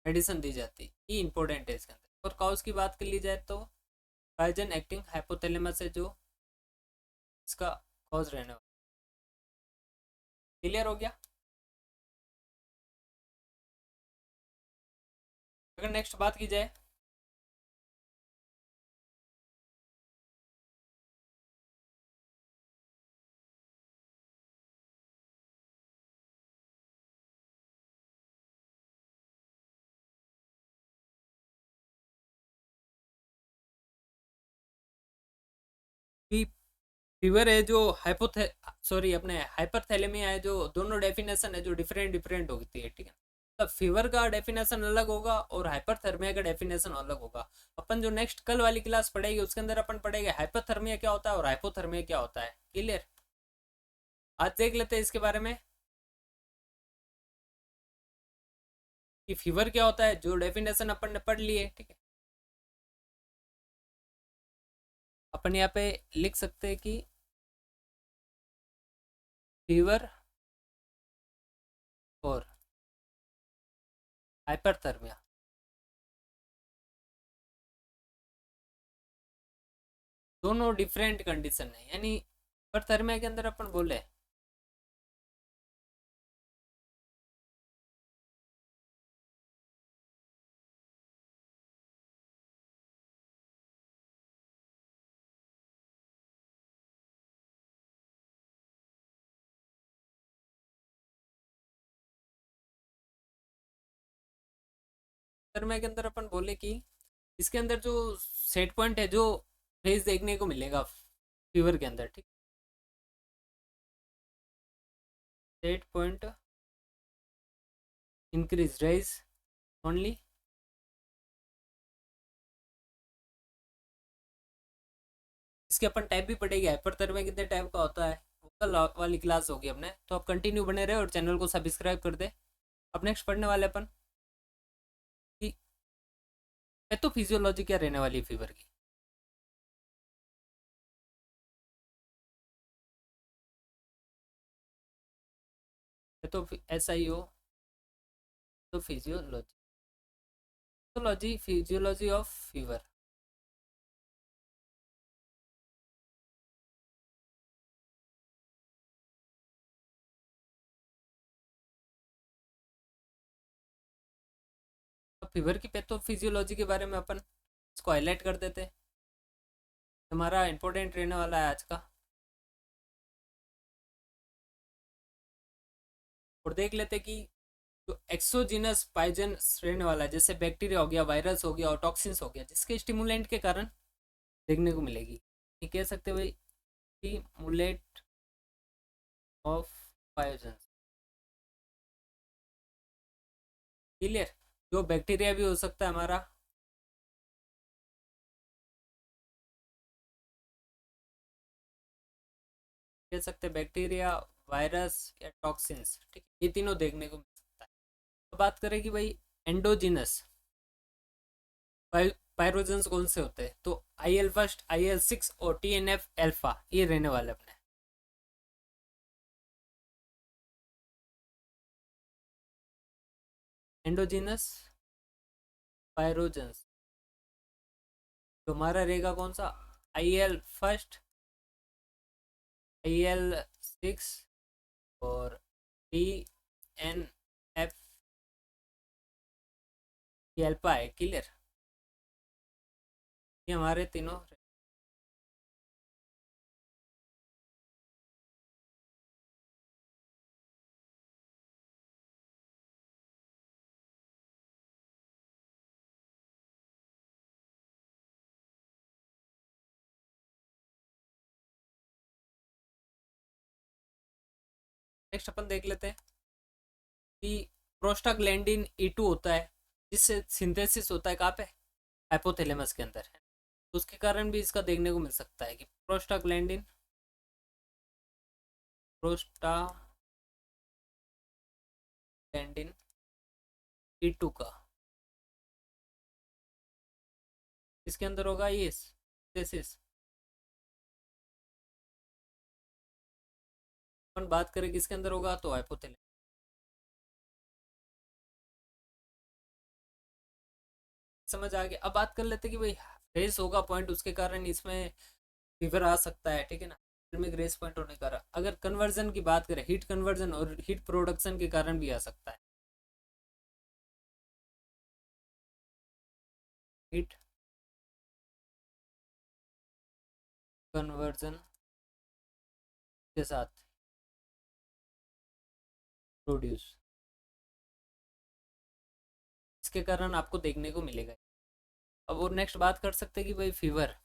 मेडिसिन दी जाती है, ये इंपॉर्टेंट है इसके अंदर। और काउस की बात कर ली जाए तो पायजन एक्टिंग हाइपोथैलेमस है जो इसका कॉज रहने वाला। क्लियर हो गया। अगर नेक्स्ट बात की जाए कि फीवर है जो हाइपोथे सॉरी अपने हाइपरथैलेमिया है, जो दोनों डेफिनेशन है जो डिफरेंट डिफरेंट होती है। ठीक है, तब फीवर का डेफिनेशन अलग होगा और हाइपरथर्मिया का डेफिनेशन अलग होगा। अपन जो नेक्स्ट कल वाली क्लास पढ़ेगी उसके अंदर अपन पढ़ेंगे हाइपरथर्मिया क्या होता है और हाइपोथर्मिया क्या होता है। क्लियर? आज देख लेते हैं इसके बारे में कि फीवर क्या होता है, जो डेफिनेशन अपन ने पढ़ ली है। ठीक है, अपन यहाँ पे लिख सकते हैं कि फीवर और हाइपरथर्मिया दोनों डिफरेंट कंडीशन है। यानी हाइपरथर्मिया के अंदर अपन बोले हाइपरथर्मिया के अंदर अपन बोले कि इसके अंदर जो सेट पॉइंट है जो फेज देखने को मिलेगा फीवर के अंदर। ठीक, set point increase rise only. इसके अपन टाइप भी पढ़ेगी, हाइपरथर्मिया कितने टाइप का होता है वो कल वाली क्लास होगी अपने। तो आप कंटिन्यू बने रहे और चैनल को सब्सक्राइब कर दे। अब नेक्स्ट पढ़ने वाले अपन कि पैथोफिजियोलॉजी क्या रहने वाली है फीवर की। तो एस आई ओ तो फिजियोलॉजी फिजियोलॉजी ऑफ फीवर। अब फीवर की पैथोफिजियोलॉजी के बारे में अपन इसको हाईलाइट कर देते हैं, हमारा इंपॉर्टेंट रहने वाला है आज का। और देख लेते कि जो एक्सोजिनस पाइजन रहने वाला है, जैसे बैक्टीरिया हो गया, वायरस हो गया और टॉक्सिन्स हो गया, जिसके स्टिमुलेंट के कारण देखने को मिलेगी। ये कह सकते हैं भाई स्टिमुलेट ऑफ पाइजन। क्लियर? जो बैक्टीरिया भी हो सकता है हमारा, कह सकते हैं बैक्टीरिया, वायरस या टॉक्सिन्स। ठीक, ये तीनों देखने को मिल सकता है। तो बात करें कि भाई एंडोजिनस पायरोजन्स कौन से होते हैं, तो I L first, I L six और टी एन एफ एल्फा ये रहने वाले अपने। एंडोजीनस पायरोजेंस, तो हमारा रहेगा कौन सा, IL फर्स्ट, IL6 और DNF, ये अल्फा है, क्लियर। ये हमारे तीनों। नेक्स्ट अपन देख लेते हैं कि प्रोस्टाग्लैंडिन E2 होता है, जिससे सिंथेसिस होता है कहाँ पे, हाइपोथैलेमस के अंदर है, तो उसके कारण भी इसका देखने को मिल सकता है कि प्रोस्टाग्लैंडिन, प्रोस्टाग्लैंडिन E2 का इसके अंदर होगा ये सिंथेसिस। अपन बात करें किसके अंदर होगा, तो हाइपोथैलेमस। समझ आ गया। अब बात कर लेते हैं कि भाई फेस होगा पॉइंट, उसके कारण इसमें फीवर आ सकता है, ठीक है ना, में ग्रेस पॉइंट होने का। अगर कन्वर्जन की बात करें, हीट कन्वर्जन और हीट प्रोडक्शन के कारण भी आ सकता है, हीट कन्वर्जन के साथ प्रोड्यूस, इसके कारण आपको देखने को मिलेगा। अब और नेक्स्ट बात कर सकते हैं कि भाई फीवर,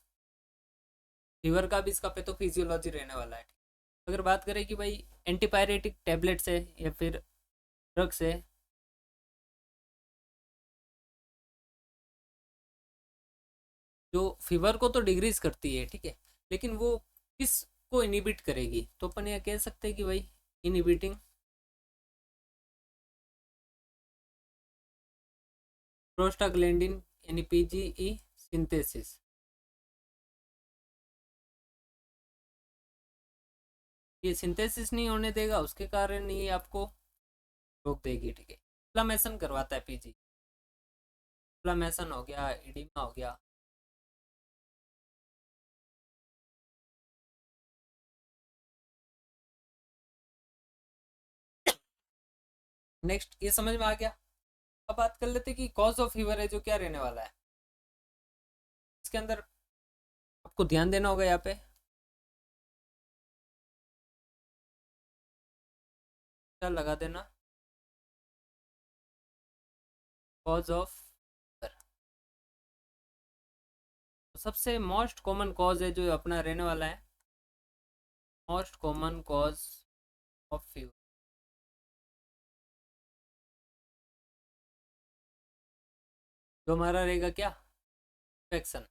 फीवर का भी इसका पैथोफिजियोलॉजी रहने वाला है। अगर बात करें कि भाई एंटीपायरेटिक टैबलेट्स है या फिर ड्रग्स है, जो फीवर को तो डिग्रीज करती है, ठीक है, लेकिन वो किस को इनिबिट करेगी, तो अपन ये कह सकते हैं कि भाई इनिबिटिंग प्रोस्टाग्लैंडिन यानी PGE सिंथेसिस। ये सिंथेसिस नहीं होने देगा, उसके कारण ये आपको रोक देगी, ठीक है। इन्फ्लामेशन करवाता है PG, इन्फ्लामेशन हो गया, इडिमा हो गया। नेक्स्ट ये समझ में आ गया। अब बात कर लेते हैं कि कॉज ऑफ फीवर है जो क्या रहने वाला है। इसके अंदर आपको ध्यान देना होगा यहाँ पे, क्या लगा देना, कॉज ऑफ फीवर। सबसे मोस्ट कॉमन कॉज है जो अपना रहने वाला है, most common cause of fever, जो हमारा रहेगा क्या, इन्फेक्शन,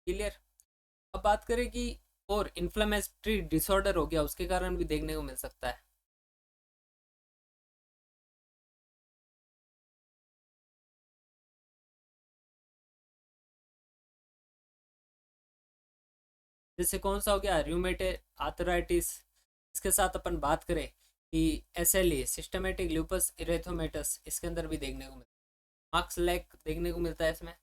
क्लियर। अब बात करें कि और इन्फ्लेमेटरी डिसऑर्डर हो गया, उसके कारण भी देखने को मिल सकता है। जैसे कौन सा हो गया, र्यूमेटॉइड आर्थराइटिस। इसके साथ अपन बात करें कि SLE सिस्टमेटिक ल्यूपस इरेथोमेटस, इसके अंदर भी देखने को मिलता है। मार्क्स लैक देखने को मिलता है इसमें।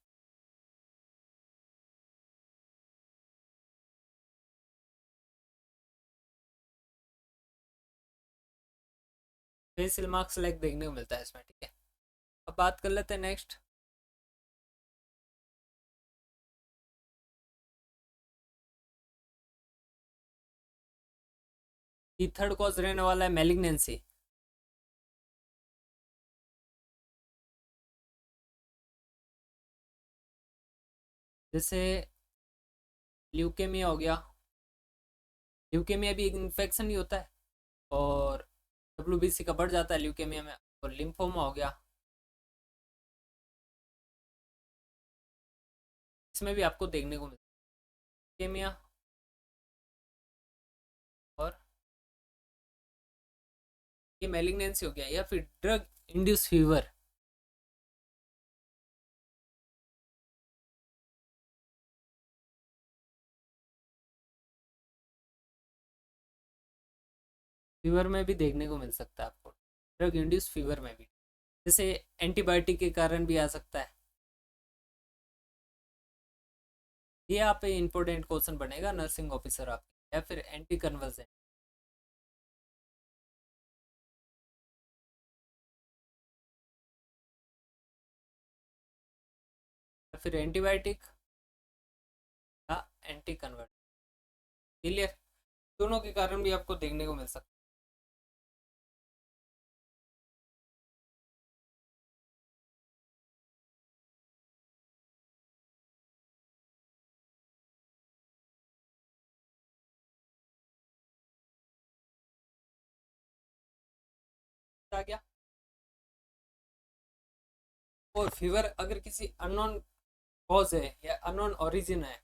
फेसिल मार्क्स लैक देखने को मिलता है इसमें, ठीक है। अब बात कर लेते हैं नेक्स्ट, कि थर्ड कॉज रहने वाला है मैलिग्नेंसी। जैसे ल्यूकेमिया हो गया, ल्यूकेमिया भी एक इन्फेक्शन ही होता है, और WBC का बढ़ जाता है ल्यूकेमिया में। और लिम्फोमा हो गया, इसमें भी आपको देखने को मिलता है ल्यूकेमिया और ये मैलिग्नेंसी हो गया, या फिर ड्रग इंड्यूस फीवर। फीवर में भी देखने को मिल सकता है आपको, ड्रग इंड्यूस फीवर में भी, जैसे एंटीबायोटिक के कारण भी आ सकता है। ये आप इम्पोर्टेंट क्वेश्चन बनेगा नर्सिंग ऑफिसर आप, या फिर एंटी कन्वर्जेंट, या फिर एंटीबायोटिक या एंटी कन्वर्ट। क्लियर, दोनों के कारण भी आपको देखने को मिल सकता है। आ गया। और फीवर अगर किसी अननोन कॉज है या अननोन ओरिजिन है,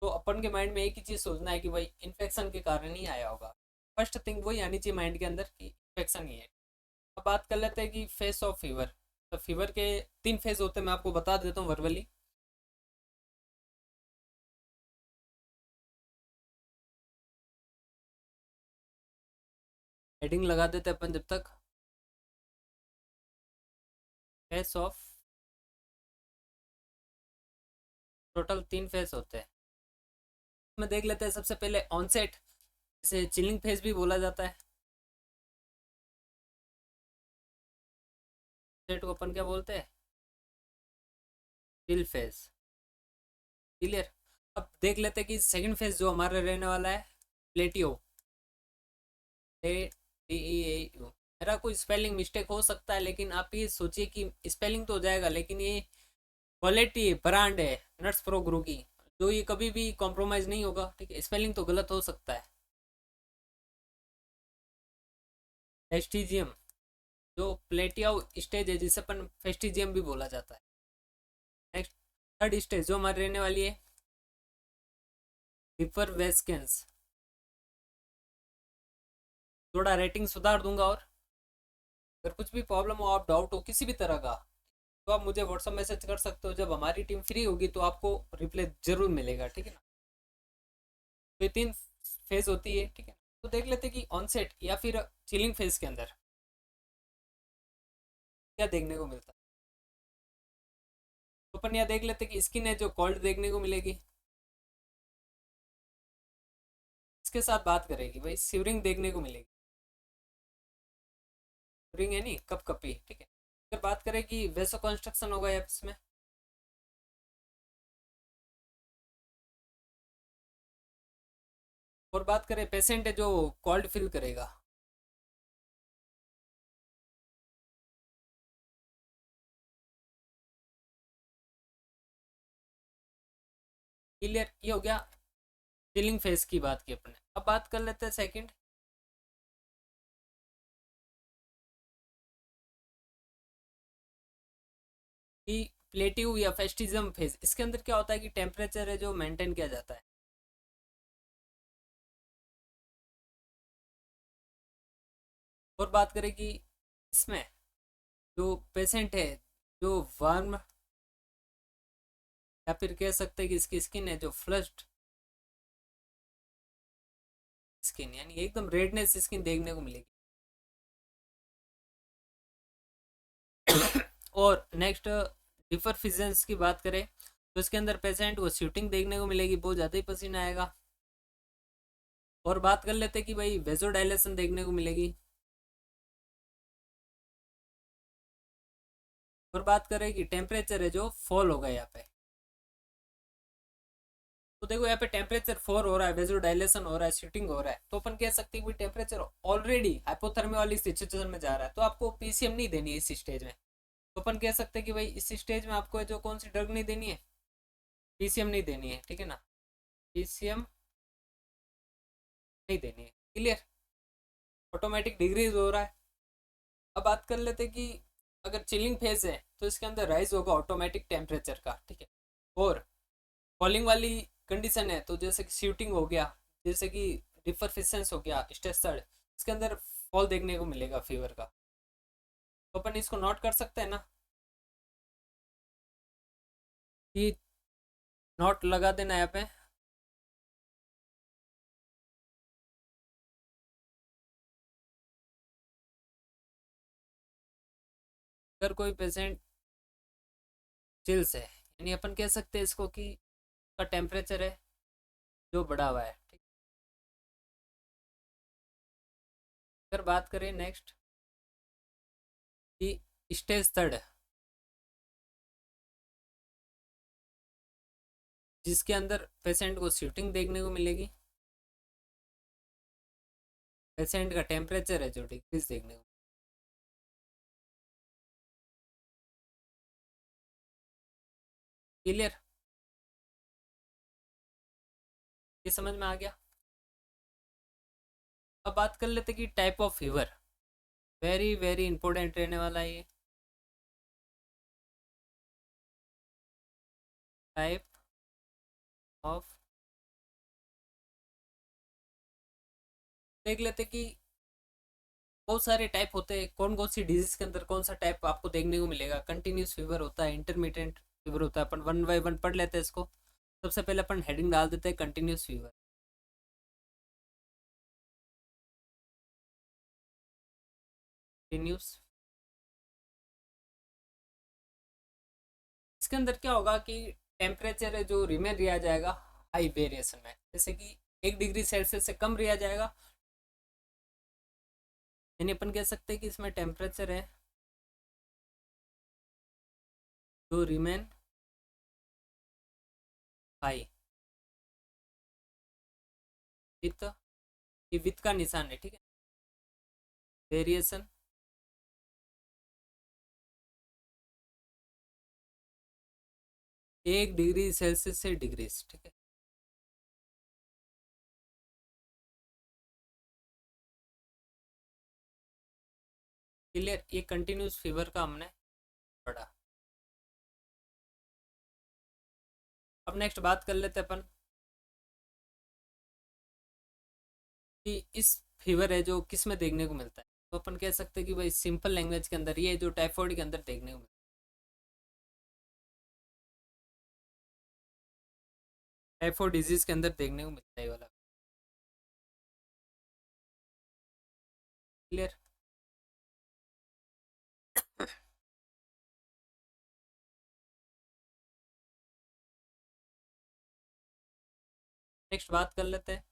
तो अपन के माइंड में एक ही चीज सोचना है कि भाई इन्फेक्शन के कारण ही आया होगा। फर्स्ट थिंग वही आनी चाहिए माइंड के अंदर कि इन्फेक्शन ही है। अब बात कर लेते हैं कि फेस ऑफ फीवर। तो फीवर के 3 फेज होते हैं, मैं आपको बता देता हूँ वर्बली। हेडिंग लगा देते हैं अपन जब तक। फेस ऑफ, टोटल 3 फेज होते हैं। में देख लेते हैं सबसे पहले ऑनसेट, इसे चिलिंग फेज भी बोला जाता है। सेट को अपन क्या बोलते हैं, चिल फेज। क्लियर। अब देख लेते हैं कि सेकंड फेज जो हमारा रहने वाला है, प्लेटियो, ATEAU। मेरा कोई स्पेलिंग मिस्टेक हो सकता है, लेकिन आप ये सोचिए कि स्पेलिंग तो हो जाएगा, लेकिन ये क्वालिटी ब्रांड है नट्स प्रो ग्रू की, जो ये कभी भी कॉम्प्रोमाइज़ नहीं होगा। ठीक है, स्पेलिंग तो गलत हो सकता है। फेस्टिजियम, जो प्लेटिया स्टेज है जिसे अपन फेस्टिजियम भी बोला जाता है। नेक्स्ट, थर्ड स्टेज जो हमारी रहने वाली है, हिपर वेस्केंस। थोड़ा रेटिंग सुधार दूंगा, और अगर कुछ भी प्रॉब्लम हो, आप डाउट हो किसी भी तरह का, तो आप मुझे व्हाट्सअप मैसेज कर सकते हो। जब हमारी टीम फ्री होगी तो आपको रिप्लाई जरूर मिलेगा, ठीक है ना। तो ये 3 फेज होती है, ठीक है। तो देख लेते हैं कि ऑनसेट या फिर चिलिंग फेज के अंदर क्या देखने को मिलता है। तो अपन यहाँ देख लेते हैं कि स्किन है जो कोल्ड देखने को मिलेगी, इसके साथ बात करेगी भाई शिवरिंग देखने को मिलेगी। शिवरिंग है नहीं, कप कपी, ठीक है। अगर बात करें कि वैसो कंस्ट्रक्शन होगा इसमें, और बात करें पेशेंट है जो कोल्ड फील करेगा। क्लियर, ये हो गया चिलिंग फेज की बात की अपने। अब बात कर लेते हैं सेकंड, कि प्लेटिव या फेस्टिज्म फेज। इसके अंदर क्या होता है कि टेम्परेचर है जो मेंटेन किया जाता है। और बात करें कि इसमें जो पेशेंट है जो वार्म, या फिर कह सकते हैं कि इसकी स्किन है जो फ्लश्ड स्किन, यानी एकदम रेडनेस स्किन देखने को मिलेगी। और नेक्स्ट, डिफरफिजेंस की बात करें तो इसके अंदर पेशेंट को शूटिंग देखने को मिलेगी, बहुत ज़्यादा ही पसीना आएगा। और बात कर लेते हैं कि भाई वेजोडाइलेशन देखने को मिलेगी। और बात करें कि टेम्परेचर है जो फॉल होगा यहाँ पे। तो देखो यहाँ पे टेम्परेचर 4 हो रहा है, वेजोडाइलेशन हो रहा है, शूटिंग हो रहा है, तो अपन कह सकते हैं कि टेम्परेचर ऑलरेडी हाइपोथर्मिया वाली सिचुएशन में जा रहा है, तो आपको पीसीएम नहीं देनी है इस स्टेज में। तो अपन कह सकते हैं कि भाई इस स्टेज में आपको जो कौन सी ड्रग नहीं देनी है, पीसीएम नहीं देनी है, ठीक है ना। पीसीएम नहीं देनी है। क्लियर, ऑटोमेटिक डिग्रीज हो रहा है। अब बात कर लेते हैं कि अगर चिलिंग फेज है तो इसके अंदर राइज होगा ऑटोमेटिक टेम्परेचर का, ठीक है। और फॉलिंग वाली कंडीशन है तो जैसे कि शूटिंग हो गया, जैसे कि डिफरफिसेंस हो गया स्टेज थर्ड, इसके अंदर फॉल देखने को मिलेगा फीवर का। तो अपन इसको नोट कर सकते हैं ना, कि नोट लगा देना यहाँ पे। अगर कोई पेशेंट चिल्स है, यानी अपन कह सकते हैं इसको कि का टेम्परेचर है जो बढ़ा हुआ है, ठीक। अगर बात करें नेक्स्ट कि स्टेज थर्ड, जिसके अंदर पेशेंट को स्वेटिंग देखने को मिलेगी, पेशेंट का टेम्परेचर है जो डिक्रीज देखने को। क्लियर, ये समझ में आ गया। अब बात कर लेते कि type of fever, very very important रहने वाला है ये। टाइप ऑफ, देख लेते कि बहुत सारे टाइप होते हैं, कौन कौन सी डिजीज के अंदर कौन सा टाइप आपको देखने को मिलेगा। कंटिन्यूस फीवर होता है, इंटरमीडिएट फीवर होता है। अपन वन बाय वन पढ़ लेते हैं इसको। सबसे पहले अपन हेडिंग डाल देते हैं कंटिन्यूस फीवर। कंटिन्यूस, इसके अंदर क्या होगा कि टेम्परेचर है जो रिमेन रहा जाएगा हाई वेरिएशन में, जैसे कि 1 डिग्री सेल्सियस से कम रहा जाएगा। यानी अपन कह सकते हैं कि इसमें टेम्परेचर है जो रिमेन हाई विथ, ये विथ का निशान है, ठीक है। वेरिएशन 1 डिग्री सेल्सियस से डिग्रीज, ठीक है। क्लियर, ये कंटिन्यूस फीवर का हमने पढ़ा। अब नेक्स्ट बात कर लेते अपन कि इस फीवर है जो किस में देखने को मिलता है। तो अपन कह सकते हैं कि भाई सिंपल लैंग्वेज के अंदर ये जो टाइफाइड के अंदर देखने को मिलता है, टाइफाइड डिजीज के अंदर देखने को मिलता है ये वाला। क्लियर, नेक्स्ट बात कर लेते हैं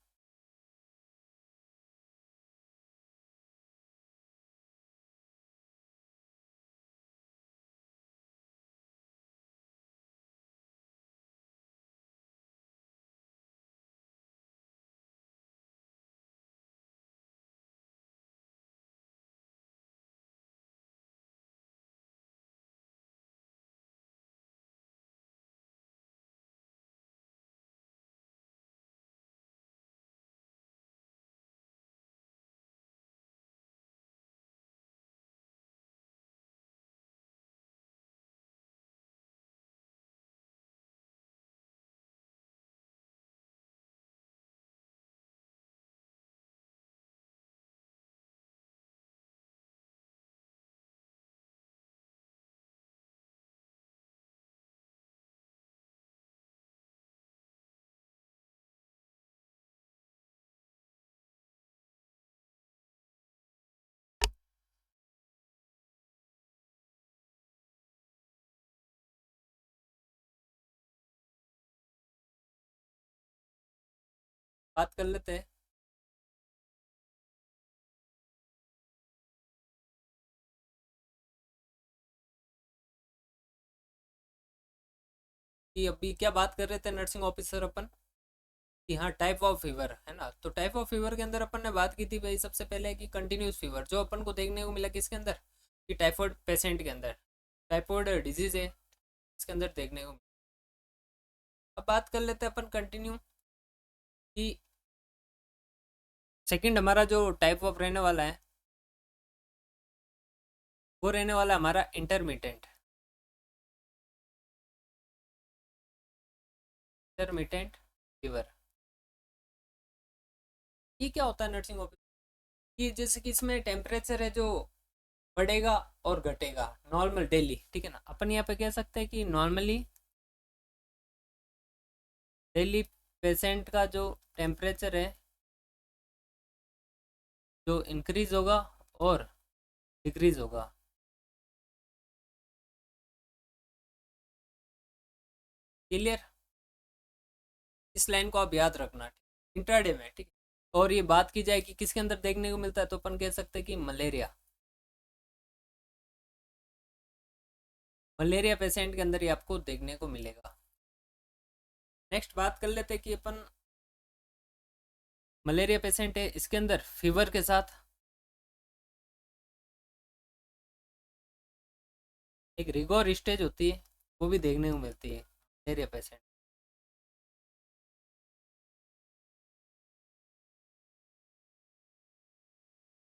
बात कर लेते हैं कि अभी क्या बात कर रहे थे नर्सिंग ऑफिसर अपन कि हाँ टाइप ऑफ फीवर है ना। तो टाइप ऑफ फीवर के अंदर अपन ने बात की थी भाई सबसे पहले कि कंटिन्यूस फीवर जो अपन को देखने को मिला किसके अंदर, कि टाइफाइड पेशेंट के अंदर, टाइफाइड डिजीज है इसके अंदर देखने को मिला। अब बात कर लेते हैं अपन कंटिन्यू कि सेकंड हमारा जो टाइप ऑफ रहने वाला है वो रहने वाला है हमारा इंटरमिटेंट। इंटरमिटेंट फीवर, ये क्या होता है नर्सिंग ऑफिस, कि जैसे कि इसमें टेम्परेचर है जो बढ़ेगा और घटेगा नॉर्मल डेली, ठीक है ना। अपन यहाँ पे कह सकते हैं कि नॉर्मली डेली पेशेंट का जो टेम्परेचर है जो इंक्रीज होगा और डिक्रीज होगा। क्लियर, इस लाइन को आप याद रखना इंट्राडे में, ठीक। और ये बात की जाए कि किसके अंदर देखने को मिलता है, तो अपन कह सकते हैं कि मलेरिया, मलेरिया पेशेंट के अंदर ये आपको देखने को मिलेगा। नेक्स्ट बात कर लेते हैं कि अपन मलेरिया पेशेंट है, इसके अंदर फीवर के साथ एक रिगोर स्टेज होती है, वो भी देखने को मिलती है मलेरिया पेशेंट।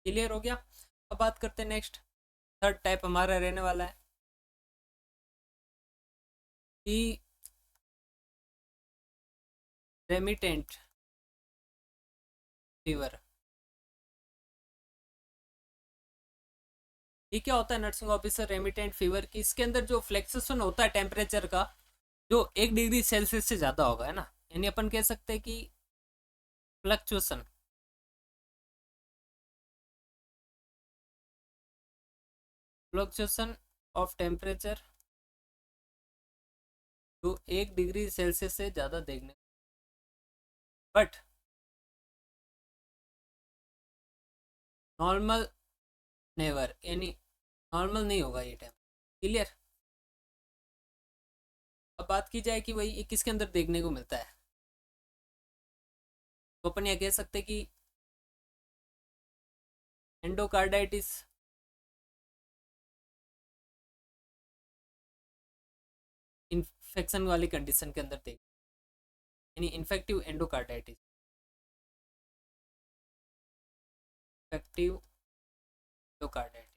क्लियर हो गया। अब बात करते हैं नेक्स्ट, थर्ड टाइप हमारा रहने वाला है कि रेमिटेंट फीवर। ये क्या होता है नर्सिंग ऑफिसर, रेमिटेंट फीवर की इसके अंदर जो फ्लेक्सेशन होता है टेम्परेचर का, जो 1 डिग्री सेल्सियस से ज़्यादा होगा, है ना, यानी अपन कह सकते हैं कि फ्लक्चुएशन, फ्लक्चुएशन ऑफ टेम्परेचर जो 1 डिग्री सेल्सियस से ज़्यादा देखने, बट नॉर्मल नेवर, यानी नॉर्मल नहीं होगा ये टाइम। क्लियर। अब बात की जाए कि भाई ये किसके अंदर देखने को मिलता है, तो अपन ये कह सकते हैं कि एंडोकार्डाइटिस, इन्फेक्शन वाली कंडीशन के अंदर देख, यानी इन्फेक्टिव एंडोकार्डाइटिस, इन्फेक्टिव एंडोकार्डाइटिस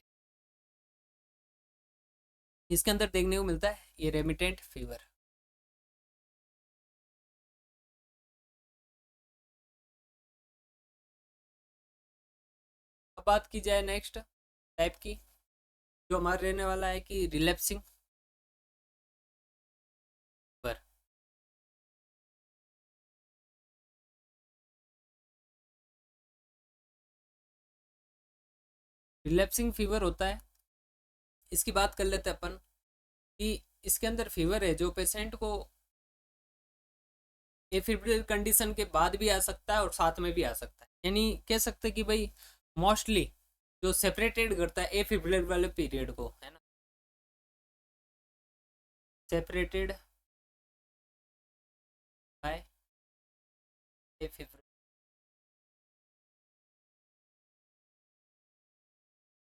इसके अंदर देखने को मिलता है ये रेमिटेंट फीवर। अब बात की जाए नेक्स्ट टाइप की, जो हमारे रहने वाला है कि रिलैप्सिंग फीवर। रिलैप्सिंग फीवर होता है, इसकी बात कर लेते हैं अपन कि इसके अंदर फीवर है जो पेशेंट को एफिब्रिल कंडीशन के बाद भी आ सकता है और साथ में भी आ सकता है, यानी कह सकते हैं कि भाई मोस्टली जो सेपरेटेड करता है एफिब्रिल वाले पीरियड को, है ना, सेपरेटेड बाय एफिब्रिल,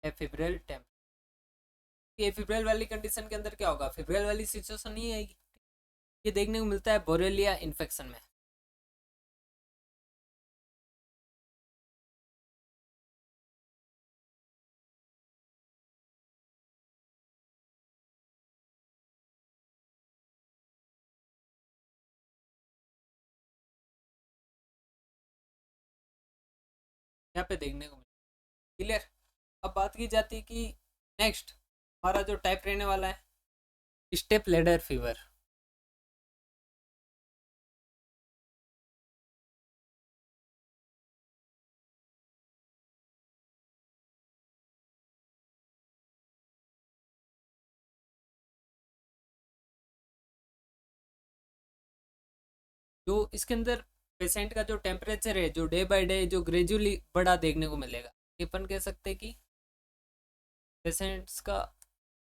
एफिब्रिल टेम्प। ये फिब्रिल वाली कंडीशन के अंदर क्या होगा, फिब्रिल वाली सिचुएशन नहीं आएगी। ये देखने को मिलता है बोरेलिया इन्फेक्शन में। यहाँ पे देखने को मिलता है। क्लियर। अब बात की जाती है कि नेक्स्ट हमारा जो टाइप रहने वाला है स्टेप लेडर फीवर। जो इसके अंदर पेशेंट का जो टेम्परेचर है जो डे बाय डे जो ग्रेजुअली बढ़ा देखने को मिलेगा, ये अपन कह सकते हैं कि पेशेंट्स का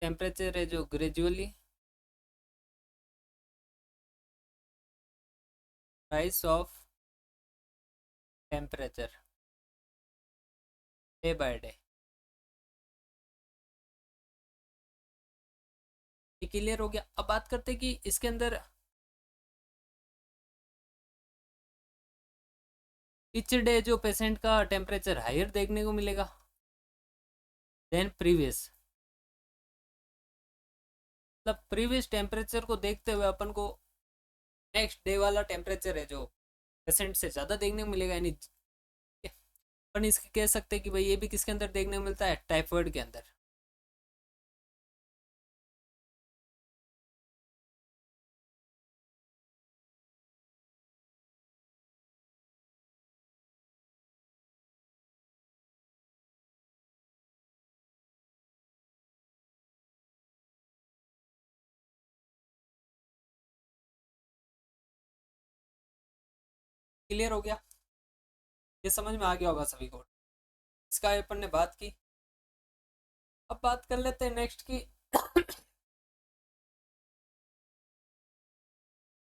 टेम्परेचर है जो gradually rise of temperature day by day. ये क्लियर हो गया। अब बात करते हैं कि इसके अंदर इच डे जो पेशेंट का टेम्परेचर हायर देखने को मिलेगा देन प्रीवियस, मतलब प्रीवियस टेम्परेचर को देखते हुए अपन को नेक्स्ट डे वाला टेम्परेचर है जो पेशेंट से ज़्यादा देखने को मिलेगा, यानी अपन इसके कह सकते हैं कि भाई ये भी किसके अंदर देखने को मिलता है, टाइफाइड के अंदर। क्लियर हो गया? ये समझ में आ गया होगा सभी को। इसका अपन ने बात की। अब बात कर लेते हैं नेक्स्ट की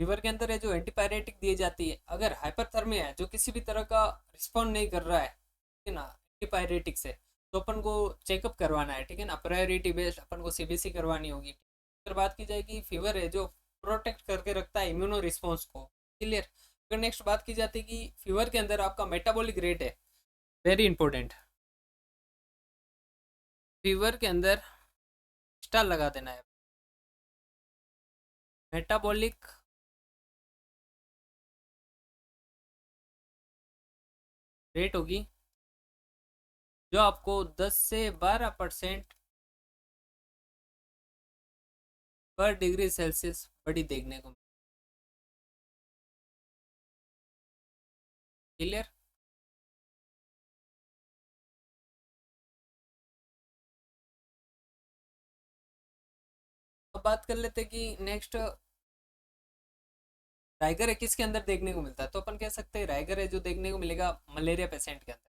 फीवर के अंदर है जो एंटीपायरेटिक दी जाती है, अगर हाइपरथर्मिया है जो किसी भी तरह का रिस्पॉन्ड नहीं कर रहा है, ठीक है ना, एंटीपायरेटिक से, तो अपन को चेकअप करवाना है, ठीक है ना, प्रायोरिटी बेस्ड अपन को सीबीसी करवानी होगी। फिर बात की जाएगी फीवर है जो प्रोटेक्ट करके रखता है इम्यूनो रिस्पॉन्स को। क्लियर? फिर नेक्स्ट बात की जाती है कि फीवर के अंदर आपका मेटाबॉलिक रेट है, वेरी इंपॉर्टेंट। फीवर के अंदर स्टार लगा देना है। मेटाबॉलिक रेट होगी जो आपको 10 से 12% पर डिग्री सेल्सियस बड़ी देखने को। क्लियर? अब बात कर लेते हैं कि नेक्स्ट राइगर है किसके अंदर देखने को मिलता है, तो अपन कह सकते हैं राइगर है जो देखने को मिलेगा मलेरिया पेशेंट के अंदर।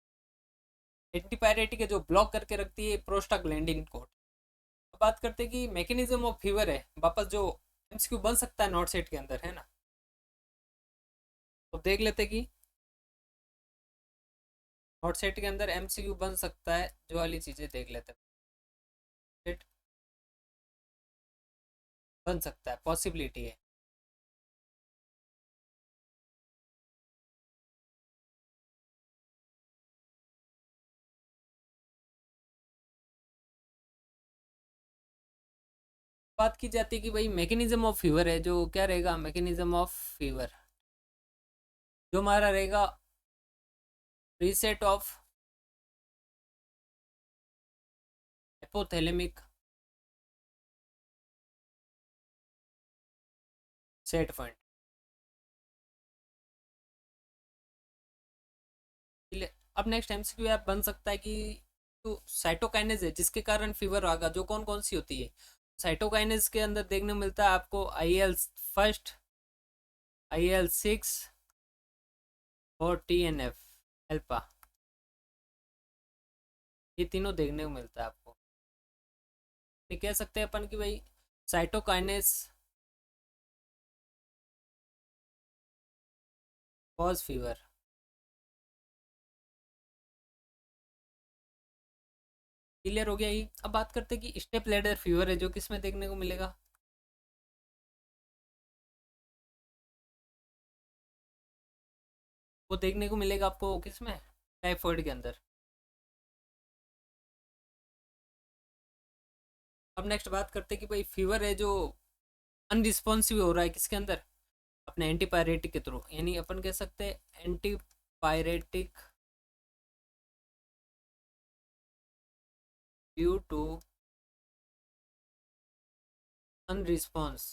एंटीपायरेटिक है जो ब्लॉक करके रखती है प्रोस्टाग्लैंडिन को। अब बात करते हैं कि मैकेनिज्म ऑफ फीवर है, वापस जो एमसीक्यू बन सकता है नॉट सेट के अंदर, है ना, तो देख लेते कि नॉट सेट के अंदर एमसीक्यू बन सकता है जो वाली चीजें देख लेते हैं। बन सकता है, पॉसिबिलिटी है। बात की जाती है कि भाई मैकेनिज्म ऑफ फीवर है जो क्या रहेगा, मैकेनिज्म ऑफ फीवर जो हमारा रहेगा reset of hypothalamic set point. अब नेक्स्ट एमसीक्यू आप बन सकता है कि जो साइटोकाइनेज है जिसके कारण फीवर आएगा, जो कौन कौन सी होती है, साइटोकाइनेज के अंदर देखने को मिलता है आपको IL फर्स्ट, IL-6 और TNF अल्फा, ये तीनों देखने को मिलता है आपको। ये कह सकते हैं अपन कि भाई साइटोकाइनेज कॉज फीवर। क्लियर हो गया ही? अब बात करते हैं कि स्टेप लैडर फीवर है जो किसमें देखने को मिलेगा, वो देखने को मिलेगा आपको किसमें, टाइफॉइड के अंदर। अब नेक्स्ट बात करते हैं कि भाई फीवर है जो अनरिस्पॉन्सिव हो रहा है किसके अंदर, अपने एंटीपायरेटिक के थ्रू, यानी अपन कह सकते हैं antipyretic due to unresponse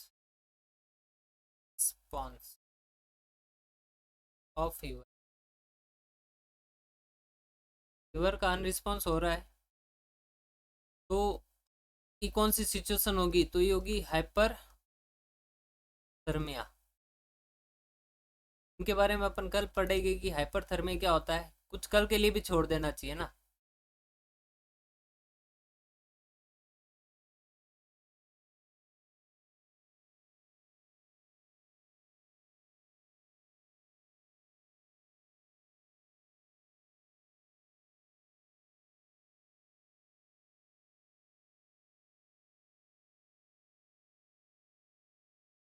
response of fever. Fever का अनरिस्पॉन्स हो रहा है तो ये कौन सी सिचुएशन होगी, तो ये होगी हाइपर थर्मिया। इनके बारे में अपन कल पढ़ेंगे कि हाइपर थर्मिया क्या होता है, कुछ कल के लिए भी छोड़ देना चाहिए ना।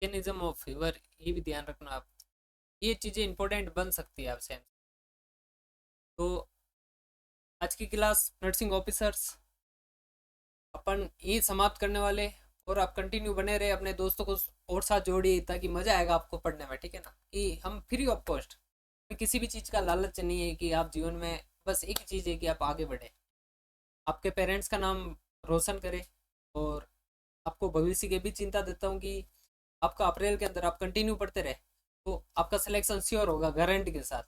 मैकेनिज्म ऑफ फीवर ये भी ध्यान रखना आप, ये चीज़ें इंपॉर्टेंट बन सकती है आपसे। तो आज की क्लास नर्सिंग ऑफिसर्स अपन ये समाप्त करने वाले, और आप कंटिन्यू बने रहे, अपने दोस्तों को और साथ जोड़िए ताकि मजा आएगा आपको पढ़ने में, ठीक है ना, कि हम फ्री ऑफ कॉस्ट, किसी भी चीज़ का लालच नहीं है कि आप जीवन में, बस एक ही चीज़ है कि आप आगे बढ़े, आपके पेरेंट्स का नाम रोशन करें, और आपको भविष्य की भी चिंता देता हूँ कि आपका अप्रैल के अंदर आप कंटिन्यू पढ़ते रहे तो आपका सिलेक्शन श्योर होगा गारंटी के साथ।